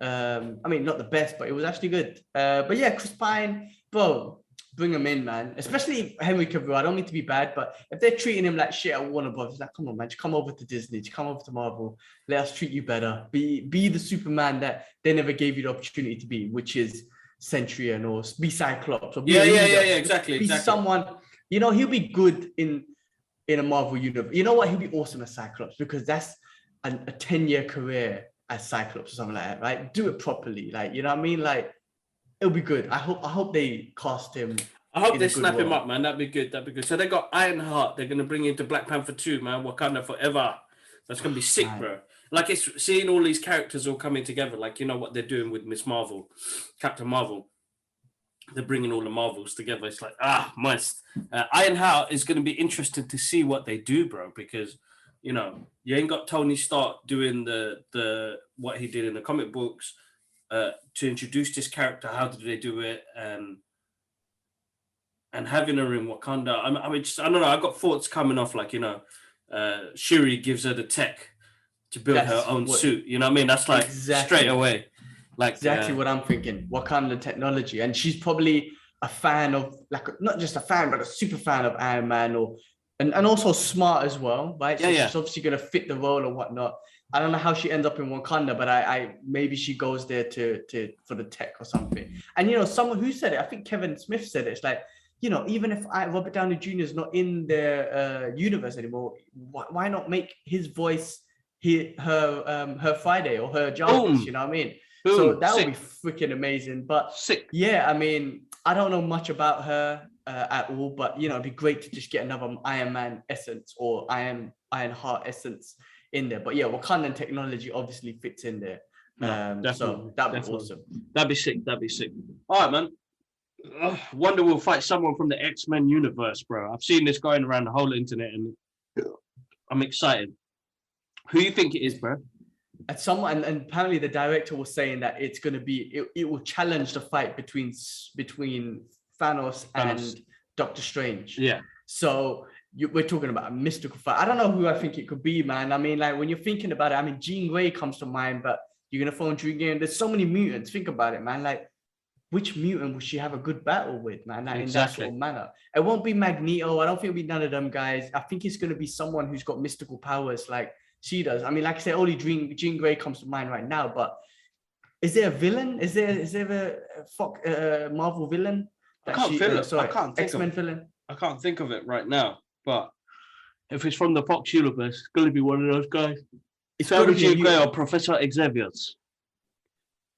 I mean, not the best, but it was actually good. But yeah, Chris Pine, bro, bring him in, man. Especially Henry Cavill. I don't mean to be bad, but if they're treating him like shit at Warner Brothers, like, come on, man, just come over to Disney, just come over to Marvel. Let us treat you better. Be the Superman that they never gave you the opportunity to be, which is Centurion or be Cyclops. Or be exactly. Be someone. You know, he'll be good in a Marvel universe. You know what? He'll be awesome as Cyclops because that's a 10-year career as Cyclops or something like that, right? Do it properly. Like, you know what I mean? Like, it'll be good. I hope they cast him. I hope they snap him up, man. That'd be good. That'd be good. So they got Ironheart. They're gonna bring into Black Panther 2, man. Wakanda Forever. That's gonna be sick, bro. Like, it's seeing all these characters all coming together. Like, you know what they're doing with Miss Marvel, Captain Marvel. They're bringing all the Marvels together. It's like, must. Ironheart is gonna be interesting to see what they do, bro. Because, you know, you ain't got Tony Stark doing the what he did in the comic books to introduce this character. How did they do it? And having her in Wakanda, I don't know. I got thoughts coming off, like, you know, Shuri gives her the tech to build her own suit. You know what I mean? That's like straight away. Like exactly what I'm thinking. Wakanda technology, and she's probably a fan of, like, not just a fan, but a super fan of Iron Man, and also smart as well, right? So she's obviously gonna fit the role and whatnot. I don't know how she ends up in Wakanda, but I maybe she goes there to for the tech or something. And you know, someone who said it, I think Kevin Smith said it. It's like, you know, even if Robert Downey Jr. is not in the universe anymore, why not make his voice her Friday or her Jarvis? You know what I mean? Boom. So that would be freaking amazing. But yeah, I mean, I don't know much about her at all, but you know, it'd be great to just get another Iron Man essence or Iron Heart essence in there. But yeah, Wakandan technology obviously fits in there. So that'd be awesome. That'd be sick. That'd be sick. All right, man. Wonder will fight someone from the X-Men universe, bro. I've seen this going around the whole internet, and I'm excited. Who you think it is, bro? And someone, and apparently the director was saying that it's going to be, it will challenge the fight between Thanos and Doctor Strange. Yeah. So we're talking about a mystical fight. I don't know who I think it could be, man. I mean, like, when you're thinking about it, I mean, Jean Grey comes to mind, but you're going to phone Jean Grey, and there's so many mutants. Think about it, man. Like, which mutant will she have a good battle with, man? Like, in that sort of manner. It won't be Magneto. I don't think it'll be none of them guys. I think it's going to be someone who's got mystical powers like she does. I mean, like I said, only Jean Grey comes to mind right now, but is there a villain? Is there a Marvel villain? I can't feel it. Sorry, I can't think X-Men villain. I can't think of it right now, but if it's from the Fox universe, it's going to be one of those guys. It's either Jean Grey or Professor Xavier's.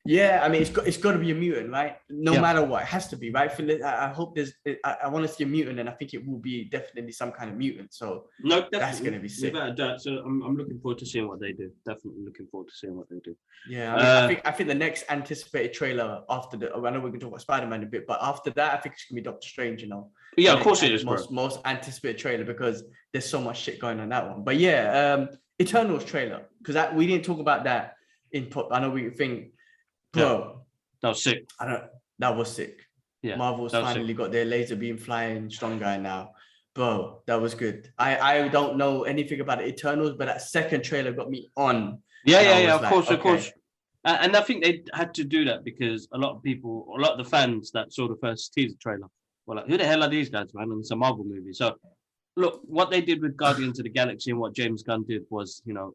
Yeah, I mean, it's got to be a mutant, right? No matter what, it has to be, right? I hope I want to see a mutant, and I think it will be definitely some kind of mutant. So that's going to be sick. Without a doubt. So I'm looking forward to seeing what they do. Definitely looking forward to seeing what they do. Yeah, I mean, I think the next anticipated trailer after I know we can talk about Spider-Man a bit, but after that, I think it's gonna be Doctor Strange. You know. Yeah, of course it is. Most anticipated trailer, because there's so much shit going on that one. But yeah, Eternals trailer, because we didn't talk about that in pop. I know we think. Bro, that was sick. That was sick. Yeah, Marvel's finally got their laser beam flying strong guy now. Bro, that was good. I don't know anything about the Eternals, but that second trailer got me on. Yeah, of course. And I think they had to do that because a lot of the fans that saw the first teaser trailer were like, who the hell are these guys, man? And it's a Marvel movie. So look, what they did with Guardians of the Galaxy and what James Gunn did was, you know,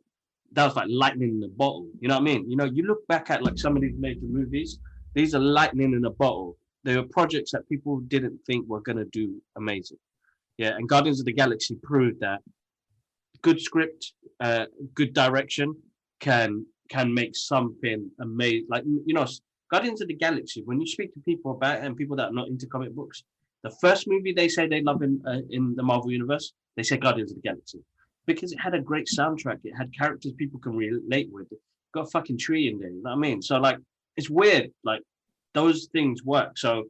that was like lightning in the bottle. You know what I mean? You know, you look back at like some of these major movies, these are lightning in a bottle. They were projects that people didn't think were going to do amazing. Yeah, and Guardians of the Galaxy proved that good script, good direction can make something amazing. Like, you know, Guardians of the Galaxy, when you speak to people about it and people that are not into comic books, the first movie they say they love in the Marvel Universe, they say Guardians of the Galaxy. Because it had a great soundtrack, it had characters people can relate with. It got a fucking tree in there, you know what I mean? So like, it's weird, like those things work. So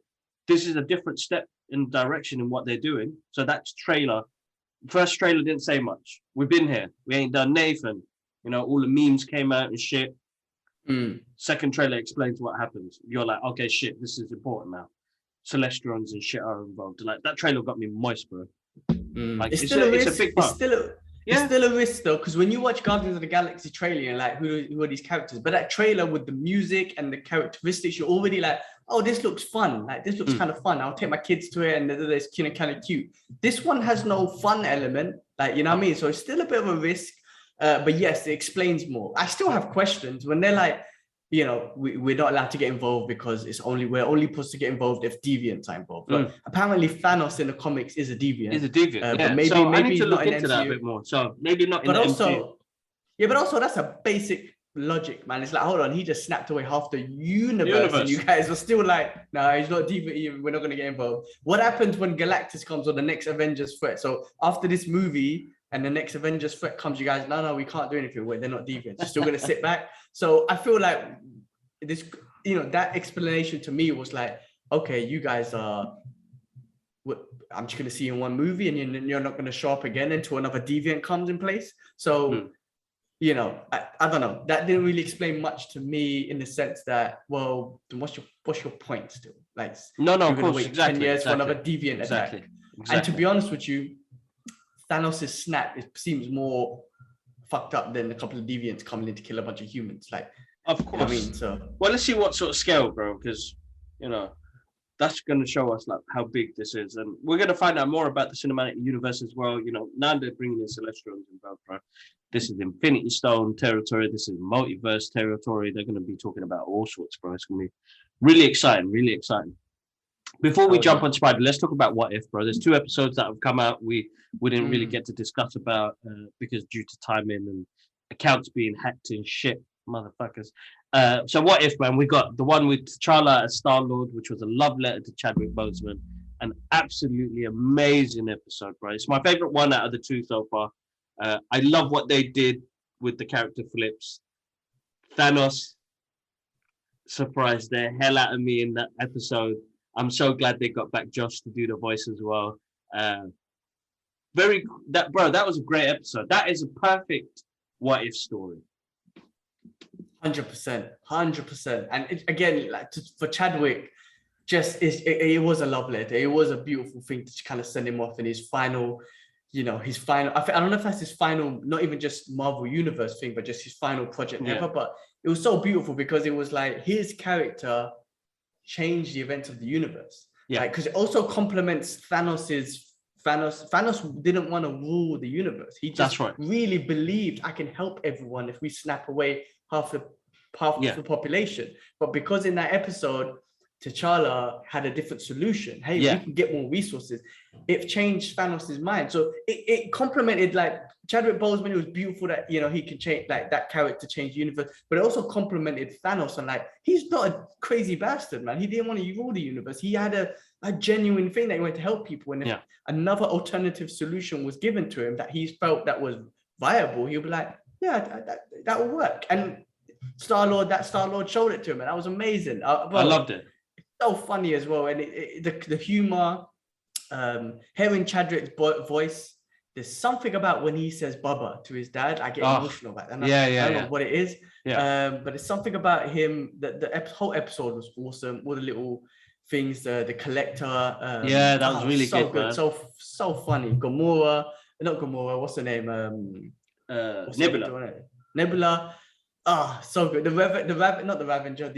this is a different step in direction in what they're doing. So that's first trailer didn't say much. We've been here, we ain't done Nathan. You know, all the memes came out and shit. Second trailer explains what happens. You're like, okay, shit, this is important now. Celestians and shit are involved. Like, that trailer got me moist, bro. Like, it's a big part. It's still a risk though, because when you watch Guardians of the Galaxy trailer, you're like, who are these characters? But that trailer with the music and the characteristics, you're already like, oh, this looks fun. Like, this looks kind of fun. I'll take my kids to it, and it's kind of cute. This one has no fun element, like, you know what I mean? So it's still a bit of a risk. But yes, it explains more. I still have questions when they're like, you know, we're not allowed to get involved because we're only supposed to get involved if deviants are involved. But apparently Thanos in the comics is a deviant. But maybe I need to look into that a bit more. So maybe not. But also, but also that's a basic logic, man. It's like, hold on, he just snapped away half the universe. And you guys are still like, no, he's not deep. We're not going to get involved. What happens when Galactus comes on the next Avengers threat? So after this movie and the next Avengers threat comes, you guys, no, we can't do anything. Wait, they're not deviants. You're still going to sit back. So I feel like this, that explanation to me was like, okay, you guys are, I'm just going to see you in one movie and you're not going to show up again until another deviant comes in place. So, I don't know. That didn't really explain much to me in the sense that, well, what's your point still? Like, no, you're of course, wait 10 years for another deviant attack. Exactly. And to be honest with you, Thanos' snap, it seems more fucked up than a couple of deviants coming in to kill a bunch of humans. Like, of course. I mean, so well, let's see what sort of scale, bro, because that's going to show us like how big this is, and we're going to find out more about the cinematic universe as well. Now they're bringing in Celestials involved, bro. This is Infinity Stone territory. This is multiverse territory. They're going to be talking about all sorts, bro. It's going to be really exciting, really exciting. Before we jump on Spider, let's talk about What If, bro. There's 2 episodes that have come out. We didn't really get to discuss about because due to timing and accounts being hacked and shit, motherfuckers. So What If, man? We got the one with T'Challa as Star-Lord, which was a love letter to Chadwick Boseman. An absolutely amazing episode, bro. It's my favorite one out of the 2 so far. I love what they did with the character flips. Thanos surprised the hell out of me in that episode. I'm so glad they got back Josh to do the voice as well. That was a great episode. That is a perfect What If story. 100%. And again, like for Chadwick, it was a love letter. It was a beautiful thing to kind of send him off in his final. I don't know if that's his final, not even just Marvel Universe thing, but just his final project ever. But it was so beautiful because it was like his character changed the events of the universe. Yeah. Because it also complements Thanos didn't want to rule the universe. He just really believed I can help everyone if we snap away half the population. But because in that episode, T'Challa had a different solution. Hey, we can get more resources. It changed Thanos' mind. So it complemented like Chadwick Boseman. It was beautiful that he can change like that character change the universe, but it also complemented Thanos and like he's not a crazy bastard, man. He didn't want to rule the universe. He had a genuine thing that he wanted to help people. And if another alternative solution was given to him that he felt that was viable, he'll be like, yeah, that will work. And Star-Lord showed it to him, and that was amazing. I loved it. So funny as well, and the humor, hearing Chadwick's voice. There's something about when he says "Baba" to his dad. I get emotional about that. I don't know what it is. But it's something about him. The whole episode was awesome. All the little things, the collector. That was really so good. Man. So funny. Not Gamora. What's her name? Nebula. So good. Not the Ravager.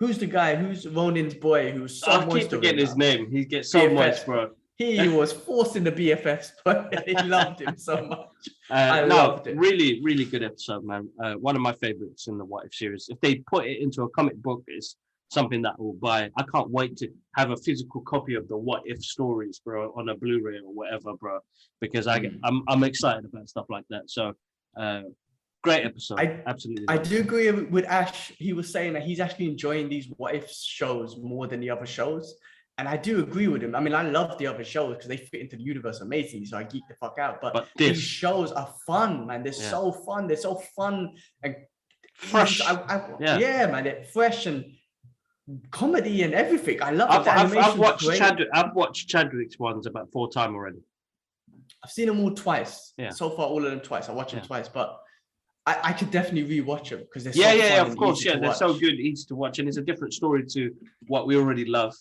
Who's the guy? Who's Ronin's boy? Who's so I keep forgetting his name. He gets so much, bro. He was forcing the BFFs, but he loved him so much. I loved it. Really, really good episode, man. One of my favorites in the What If series. If they put it into a comic book, it's something that we'll buy. I can't wait to have a physical copy of the What If stories, bro, on a Blu-ray or whatever, bro, because I'm excited about stuff like that. So, great episode. Absolutely. I do agree with Ash. He was saying that he's actually enjoying these What If shows more than the other shows. And I do agree with him. I mean, I love the other shows because they fit into the universe amazingly. So I geek the fuck out. But these shows are fun, man. They're so fun. They're so fun and fresh. Man. They're fresh and comedy and everything. I love it. I've watched Chadwick's ones about 4 times already. I've seen them all twice. Yeah. So far, all of them twice. I watched them twice, but I could definitely rewatch them because they're so fun. Of course, they're so good, easy to watch, and it's a different story to what we already love.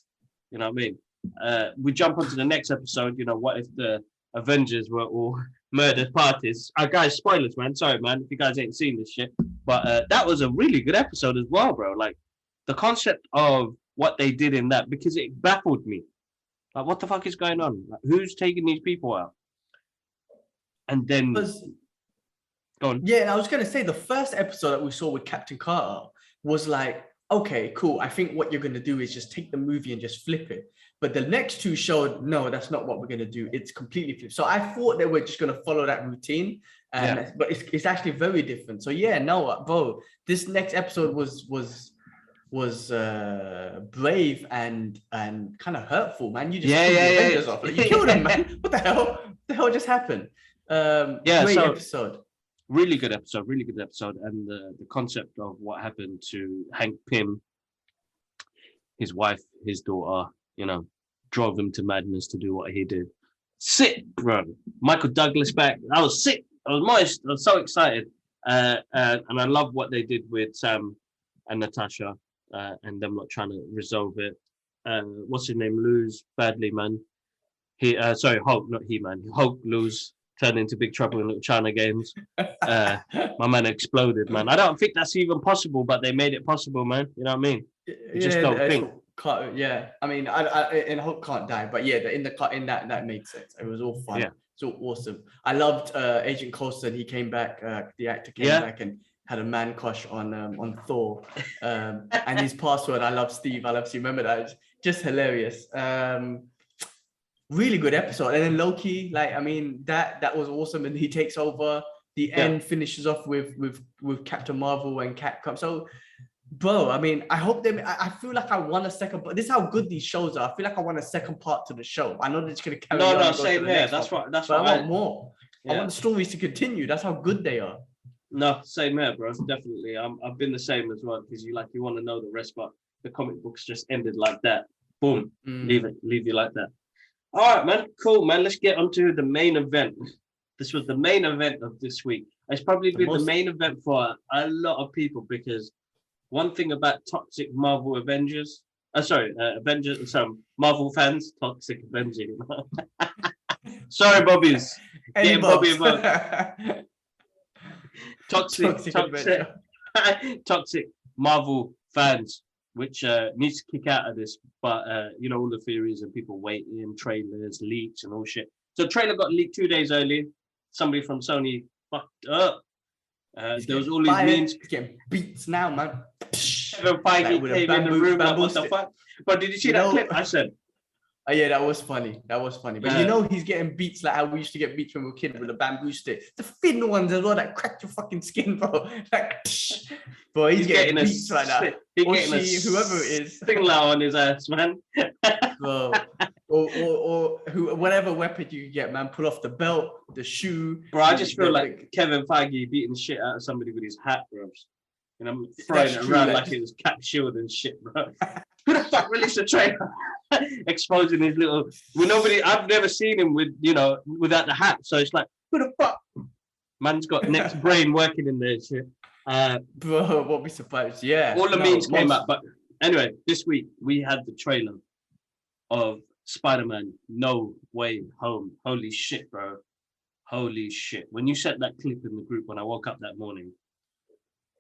You know what I mean? We jump onto the next episode. What if the Avengers were all murdered parties? Guys, spoilers, man. Sorry, man, if you guys ain't seen this shit. But that was a really good episode as well, bro. Like the concept of what they did in that, because it baffled me. Like, what the fuck is going on? Like, who's taking these people out? And then go on. Yeah, and I was gonna say the first episode that we saw with Captain Carter was like, okay, cool. I think what you're going to do is just take the movie and just flip it. But the next two showed, no, that's not what we're going to do. It's completely flipped. So I thought they were just going to follow that routine. But it's actually very different. So yeah, no, bro, this next episode was brave and kind of hurtful, man. You just killed the Avengers off. Like, you killed them, man. What the hell? What the hell just happened? Great episode. Really good episode. And the concept of what happened to Hank Pym, his wife, his daughter, drove him to madness to do what he did. Sick, bro. Michael Douglas back. I was sick. I was moist. I was so excited. And I love what they did with Sam and Natasha and them not trying to resolve it. What's his name? Lose badly, man. Hulk, not he, man. Hulk lose, turned into Big Trouble in Little China Games. My man exploded, man. I don't think that's even possible, but they made it possible, man. You know what I mean? You just don't think. Yeah, I mean, and Hulk can't die, but yeah, in that made sense. It was all fun. Yeah. It's all awesome. I loved Agent Coulson. He came back. The actor came back and had a man crush on Thor. And his password. I love Steve. Remember that? It's just hilarious. Really good episode. And then Loki, that was awesome. And he takes over. The end finishes off with Captain Marvel and Capcom. So. Bro, I mean, I hope I feel like I want a second part. This is how good these shows are. I feel like I want a second part to the show. I know they're just going to carry on. No, same here. That's what I want more. Yeah. I want the stories to continue. That's how good they are. No, same here, bro. Definitely. I've been the same as well because you want to know the rest, but the comic books just ended like that. Boom. Leave you like that. All right, man. Cool, man. Let's get on to the main event. This was the main event of this week. It's probably been the main event for a lot of people because one thing about toxic Marvel Avengers, Marvel fans, toxic Avengers. Sorry, Bobbies. Getting Bobby involved. Toxic Marvel fans, which needs to kick out of this. But, all the theories and people waiting, trailers, leaks and all shit. So trailer got leaked 2 days early. Somebody from Sony fucked up. There was all these memes. He's getting beats now, man. Kevin Feige came in the room like, what the fuck? But did you see that clip I said? Oh yeah, that was funny. But he's getting beats like how we used to get beats when we were kids with a bamboo stick. The thin ones as well that crack your fucking skin, bro. Like, bro, he's getting beats right now. Whoever it is. Stingler on his ass, man. Bro. Or whatever weapon you can get, man. Pull off the belt, the shoe. Bro, I just feel like Kevin Feige beating the shit out of somebody with his hat, bro. And I'm throwing it around like it was Cap Shield and shit, bro. Who the fuck released the trailer? Exposing his little. I've never seen him without the hat. So it's like, who the fuck? Man's got next brain working in there, shit. Bro, what we surprised? Yeah. All the memes came up, but anyway, this week we had the trailer of Spider-Man No Way Home. Holy shit, bro. Holy shit. When you sent that clip in the group when I woke up that morning,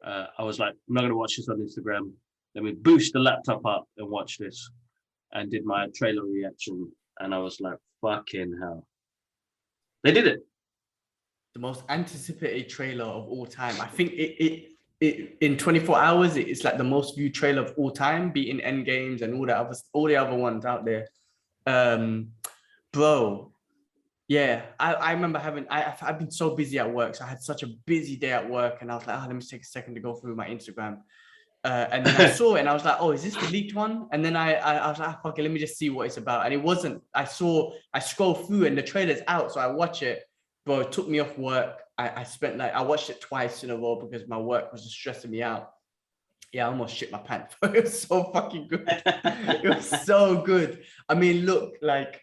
I was like, I'm not going to watch this on Instagram. Let me boost the laptop up and watch this. And did my trailer reaction. And I was like, fucking hell. They did it. The most anticipated trailer of all time. I think it in 24 hours, it's like the most viewed trailer of all time, beating Endgames and all the other ones out there. Bro, yeah, I remember I've been so busy at work. So I had such a busy day at work and I was like, let me take a second to go through my Instagram. And then I saw it and I was like, oh, is this the leaked one? And then I was like, okay, let me just see what it's about. And it wasn't. I scrolled through and the trailer's out. So I watch it. Bro, it took me off work. I watched it twice in a row because my work was just stressing me out. Yeah, I almost shit my pants. It was so fucking good. It was so good. I mean, look, like,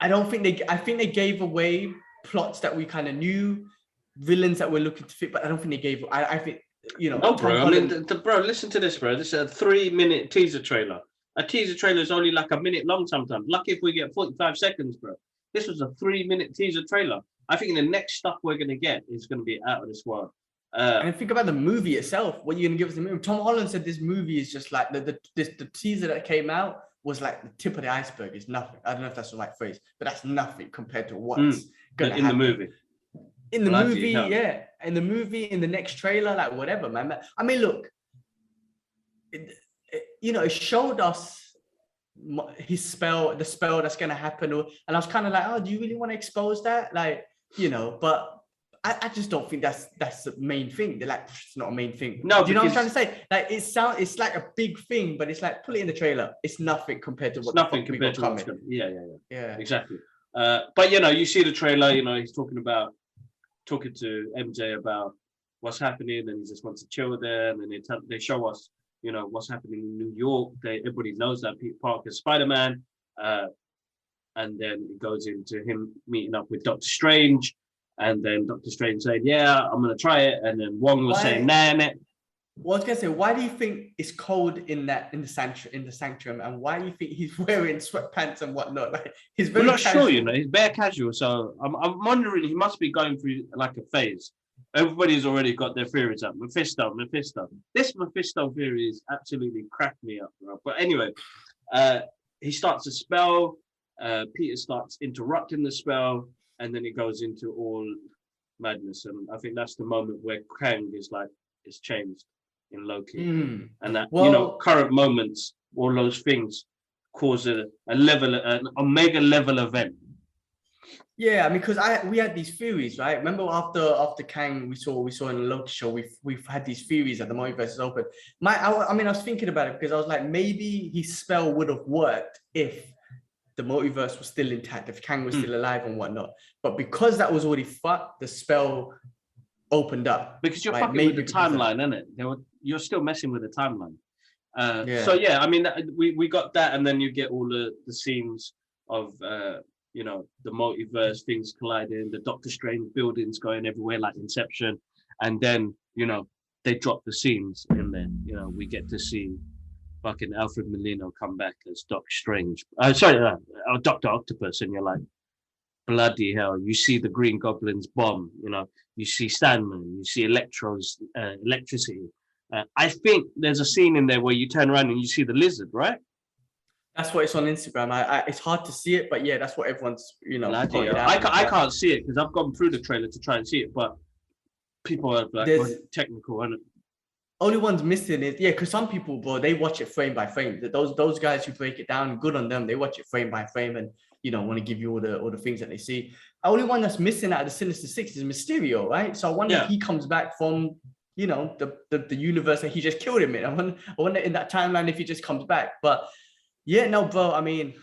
I think they gave away plots that we kind of knew, villains that we're looking to fit, but I don't think they gave, I think, No, bro, bro, listen to this, bro. This is a 3-minute teaser trailer. A teaser trailer is only like a minute long sometimes. Lucky if we get 45 seconds, bro. This was a 3-minute teaser trailer. I think the next stuff we're going to get is going to be out of this world. And think about the movie itself. What you're going to give us the movie? Tom Holland said this movie is just like the teaser that came out was like the tip of the iceberg. It's nothing. I don't know if that's the right phrase, but that's nothing compared to what's going to happen in the movie. In the movie, yeah. In the movie, in the next trailer, like whatever, man. I mean, look, it showed us his spell, the spell that's gonna happen, and I was kind of like, oh, do you really want to expose that? Like, but I just don't think that's the main thing. They're like, it's not a main thing. No, do you know what I'm trying to say? Like, it's like a big thing, but it's like, put it in the trailer. It's nothing compared to what nothing compared to what's coming. Yeah, exactly. But you see the trailer. He's talking to MJ about what's happening, and he just wants to chill there. And then they show us, what's happening in New York. Everybody knows that Peter Parker's Spider-Man, and then it goes into him meeting up with Doctor Strange. And then Doctor Strange saying, "Yeah, I'm gonna try it." And then Wong was saying, "Nah." Well, I was gonna say, why do you think it's cold in the sanctuary, and why do you think he's wearing sweatpants and whatnot? Like, he's very. I'm not sure, he's bare casual. So I'm wondering, he must be going through like a phase. Everybody's already got their theories up. Mephisto. This Mephisto theory is absolutely cracked me up, bro. But anyway, he starts a spell. Peter starts interrupting the spell. And then it goes into all madness. And I think that's the moment where Kang is like, it's changed in Loki. And that, current moments, all those things cause an omega level event. Yeah, I mean, because we had these theories, right? Remember after Kang, we saw in the Loki show, we've had these theories that the multiverse is open. I was thinking about it because I was like, maybe his spell would have worked if the multiverse was still intact, if Kang was still alive and whatnot. But because that was already fucked, the spell opened up. Because you're fucking with the timeline, isn't it? You're still messing with the timeline. So yeah, I mean, we got that, and then you get all the scenes of the multiverse, things colliding, the Doctor Strange buildings going everywhere like Inception, and then they drop the scenes in there. We get to see fucking Alfred Molina come back as Doctor Strange. Dr. Octopus, and you're like, bloody hell! You see the Green Goblin's bomb. You see Sandman. You see Electro's electricity. I think there's a scene in there where you turn around and you see the lizard, right? That's what it's on Instagram. It's hard to see it, but yeah, that's what everyone's I can't see it because I've gone through the trailer to try and see it, but people are like technical, and only one's missing is because some people, bro, they watch it frame by frame. Those guys who break it down, good on them. They watch it frame by frame and want to give you all the things that they see. The only one that's missing out of the Sinister Six is Mysterio, right? So I wonder if he comes back from the universe that he just killed him in. I wonder in that timeline if he just comes back. But yeah, no, bro. I mean,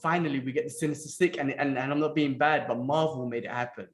finally we get the Sinister Six, and I'm not being bad, but Marvel made it happen.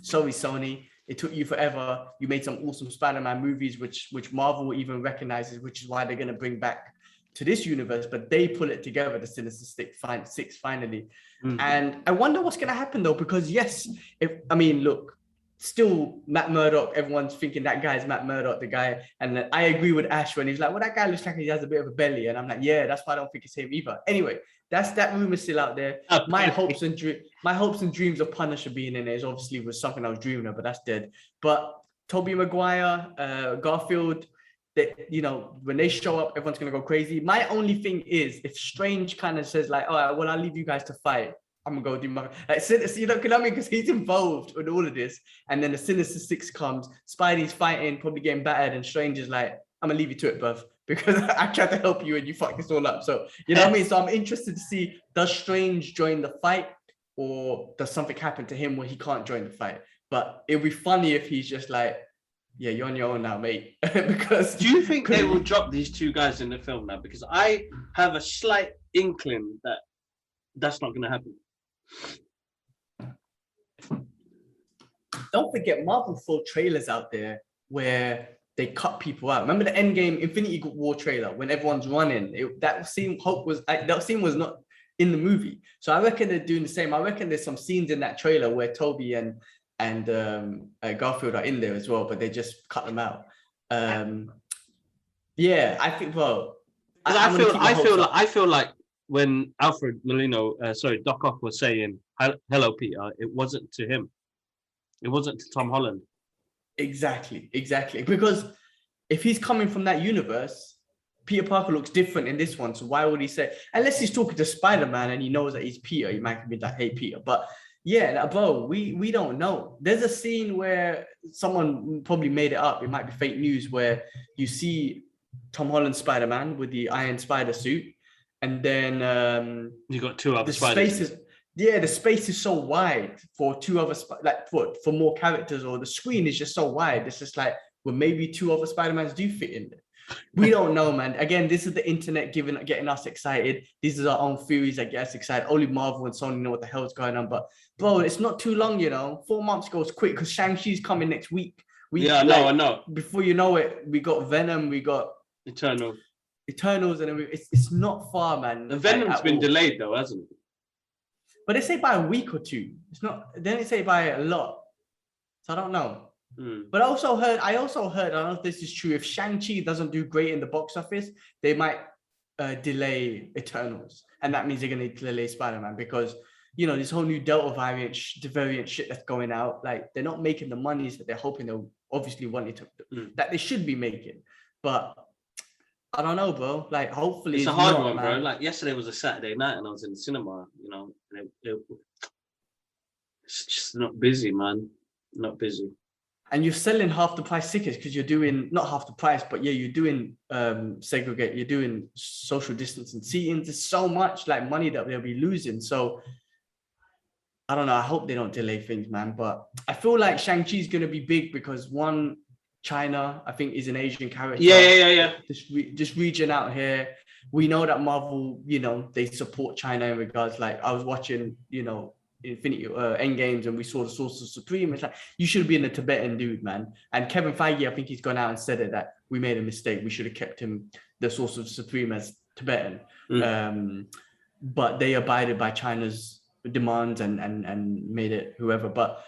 Sorry, Sony. It took you forever. You made some awesome Spider-Man movies, which Marvel even recognizes, which is why they're going to bring back to this universe. But they pull it together, the Sinister Six finally. And I wonder what's going to happen, though, because look, still Matt Murdock, everyone's thinking that guy's Matt Murdock, the guy. And I agree with Ash when he's like, well, that guy looks like he has a bit of a belly. And I'm like, yeah, that's why I don't think it's him either. Anyway, that rumor's still out there. My hopes and dreams of Punisher being in it was something I was dreaming of, but that's dead. But Tobey Maguire, Garfield, when they show up, everyone's gonna go crazy. My only thing is, if Strange kind of says like, "All right, well, I'll leave you guys to fight. I'm gonna go do my," because he's involved with all of this, and then the Sinister Six comes, Spidey's fighting, probably getting battered, and Strange is like, "I'm gonna leave you to it, bruv, because I tried to help you and you fucked this all up." So you know what I mean. So I'm interested to see, does Strange join the fight, or does something happen to him where he can't join the fight? But it'd be funny if he's just like, yeah, you're on your own now, mate. Because do you think they will drop these two guys in the film now? Because I have a slight inkling that that's not going to happen. Don't forget, Marvel throw trailers out there where they cut people out. Remember the Endgame Infinity War trailer when everyone's running? That scene was not in the movie. So I reckon they're doing the same. I reckon there's some scenes in that trailer where Toby and Garfield are in there as well, but they just cut them out. Yeah, I think. Well, I feel like when Alfred Molina, Doc Ock was saying hello, Peter, it wasn't to him. It wasn't to Tom Holland. Exactly. Because if he's coming from that universe, Peter Parker looks different in this one. So why would he say? Unless he's talking to Spider-Man and he knows that he's Peter, he might be like, "Hey, Peter," but. Yeah, bro, we don't know. There's a scene where someone probably made it up. It might be fake news, where you see Tom Holland Spider-Man with the Iron Spider suit, and then you got two other the spiders. space is the space is so wide for two other like for more characters, or the screen is just so wide. It's just like, well, maybe two other Spider-Mans do fit in there. We don't know, man. Again, this is the internet getting us excited. These are our own theories that get us excited. Only Marvel and Sony know what the hell's going on. But bro, it's not too long, 4 months goes quick because Shang-Chi's coming next week. I know. Before you know it, we got Venom, we got Eternals, and then it's not far, man. The Venom's been delayed though, hasn't it? But they say by a week or two. It's not. They don't say by a lot. So I don't know. But I also heard. I don't know if this is true. If Shang-Chi doesn't do great in the box office, they might delay Eternals, and that means they're going to delay Spider-Man because this whole new Delta variant shit that's going out. Like they're not making the monies that they're hoping they'll obviously wanted to that they should be making. But I don't know, bro. Like hopefully it's a hard one, man. Bro. Like yesterday was a Saturday night and I was in the cinema. And it's just not busy, man. Not busy. And you're selling half the price tickets because you're doing not half the price, but yeah, you're doing segregate, you're doing social distancing seating. There's so much like money that they'll be losing. So I don't know. I hope they don't delay things, man. But I feel like Shang-Chi is going to be big because one, China, I think, is an Asian character. Yeah. This region out here, we know that Marvel, they support China in regards. Like I was watching, Infinity Endgames, and we saw the Sorcerer Supreme. It's like you should be in a Tibetan dude, man. And Kevin Feige, I think he's gone out and said it that we made a mistake. We should have kept him the Sorcerer Supreme as Tibetan. But they abided by China's demands and made it whoever. But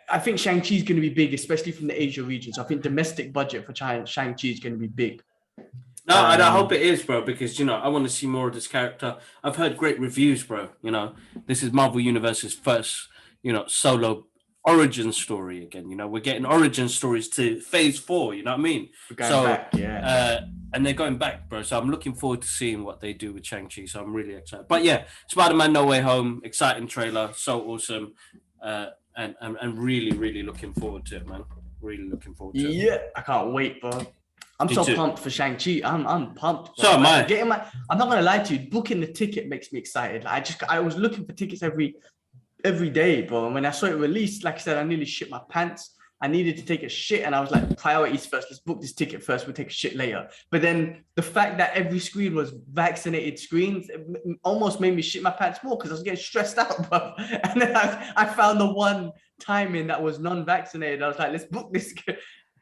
I think Shang-Chi is going to be big, especially from the Asia region. So I think domestic budget for Shang-Chi is going to be big. No, and I hope it is, bro, because, I want to see more of this character. I've heard great reviews, bro. This is Marvel Universe's first, solo origin story again. We're getting origin stories to phase 4, you know what I mean? We're going back, yeah. And they're going back, bro. So I'm looking forward to seeing what they do with Shang-Chi. So I'm really excited. But yeah, Spider-Man No Way Home, exciting trailer, so awesome. And really, really looking forward to it, man. Really looking forward to it. Yeah, I can't wait, bro. I'm so pumped for Shang-Chi. I'm pumped. Bro. So am I. I'm not gonna lie to you. Booking the ticket makes me excited. I was looking for tickets every day, bro. And when I saw it released, like I said, I nearly shit my pants. I needed to take a shit, and I was like, priorities first. Let's book this ticket first. We'll take a shit later. But then the fact that every screen was vaccinated screens almost made me shit my pants more because I was getting stressed out, bro. And then I found the one timing that was non-vaccinated. I was like, let's book this.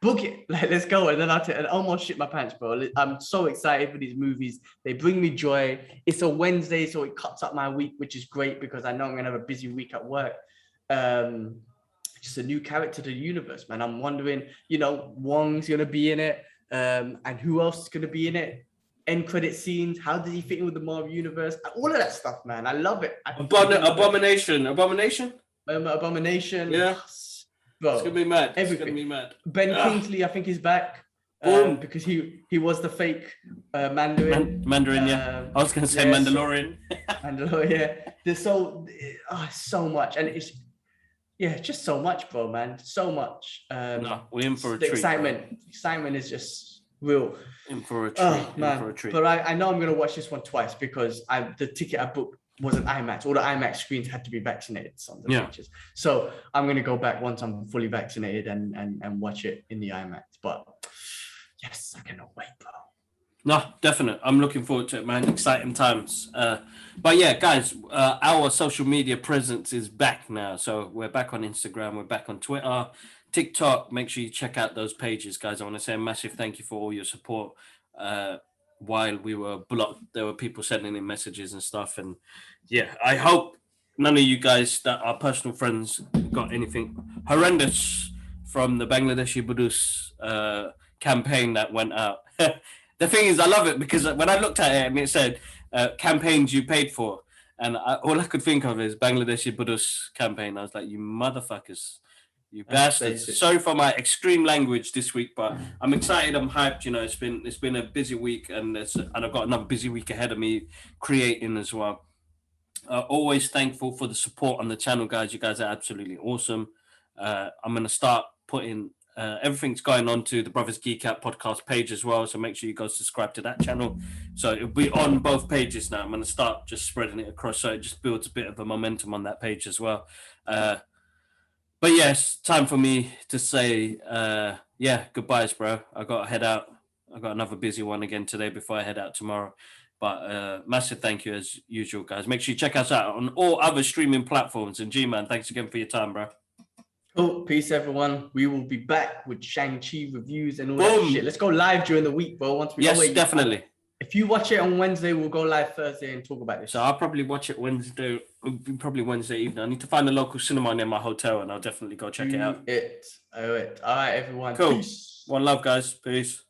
Book it, like let's go. And then I almost shit my pants, bro. I'm so excited for these movies. They bring me joy. It's a Wednesday, so it cuts up my week, which is great because I know I'm gonna have a busy week at work. Just a new character to the universe, man. I'm wondering, Wong's gonna be in it, and who else is gonna be in it? End credit scenes. How does he fit in with the Marvel universe? All of that stuff, man. I love it. Abomination. Yeah. Bro, it's gonna be mad. Everything. It's gonna be mad. Ben Kingsley, I think, is back because he was the fake Mandarin. Mandarin, yeah. I was gonna say Mandalorian. Mandalorian, yeah. There's so much, and it's just so much, bro, man. So much. We're in for a treat. Excitement is just real. In for a treat. Oh, man. For a treat. But I know I'm gonna watch this one twice because the ticket I booked wasn't IMAX. All the IMAX screens had to be vaccinated. Some of the pictures. So I'm gonna go back once I'm fully vaccinated and watch it in the IMAX. But yes, I cannot wait, bro. No, definitely. I'm looking forward to it, man. Exciting times. But yeah, guys, our social media presence is back now. So we're back on Instagram. We're back on Twitter, TikTok. Make sure you check out those pages, guys. I want to say a massive thank you for all your support. While we were blocked, there were people sending in messages and stuff. And yeah, I hope none of you guys that are personal friends got anything horrendous from the Bangladeshi Budus campaign that went out. The thing is, I love it because when I looked at it and it said campaigns you paid for, and all I could think of is Bangladeshi Budus campaign. I was like, you motherfuckers. You bastards. Sorry for my extreme language this week, but I'm excited. I'm hyped. It's been a busy week, and I've got another busy week ahead of me creating as well. Always thankful for the support on the channel, guys. You guys are absolutely awesome. I'm gonna start putting everything's going on to the Brothers Geek Out podcast page as well. So make sure you go subscribe to that channel. So it'll be on both pages now. I'm going to start just spreading it across, so it just builds a bit of a momentum on that page as well. But yes, time for me to say, goodbyes, bro. I got to head out. I got another busy one again today before I head out tomorrow. But massive thank you as usual, guys. Make sure you check us out on all other streaming platforms. And G-Man, thanks again for your time, bro. Cool. Peace, everyone. We will be back with Shang-Chi reviews and all that shit. Let's go live during the week, bro. Definitely. If you watch it on Wednesday, we'll go live Thursday and talk about this. So I'll probably watch it Wednesday, probably Wednesday evening. I need to find a local cinema near my hotel, and I'll definitely go check it out. All right, everyone. Cool. Peace. One love, guys. Peace.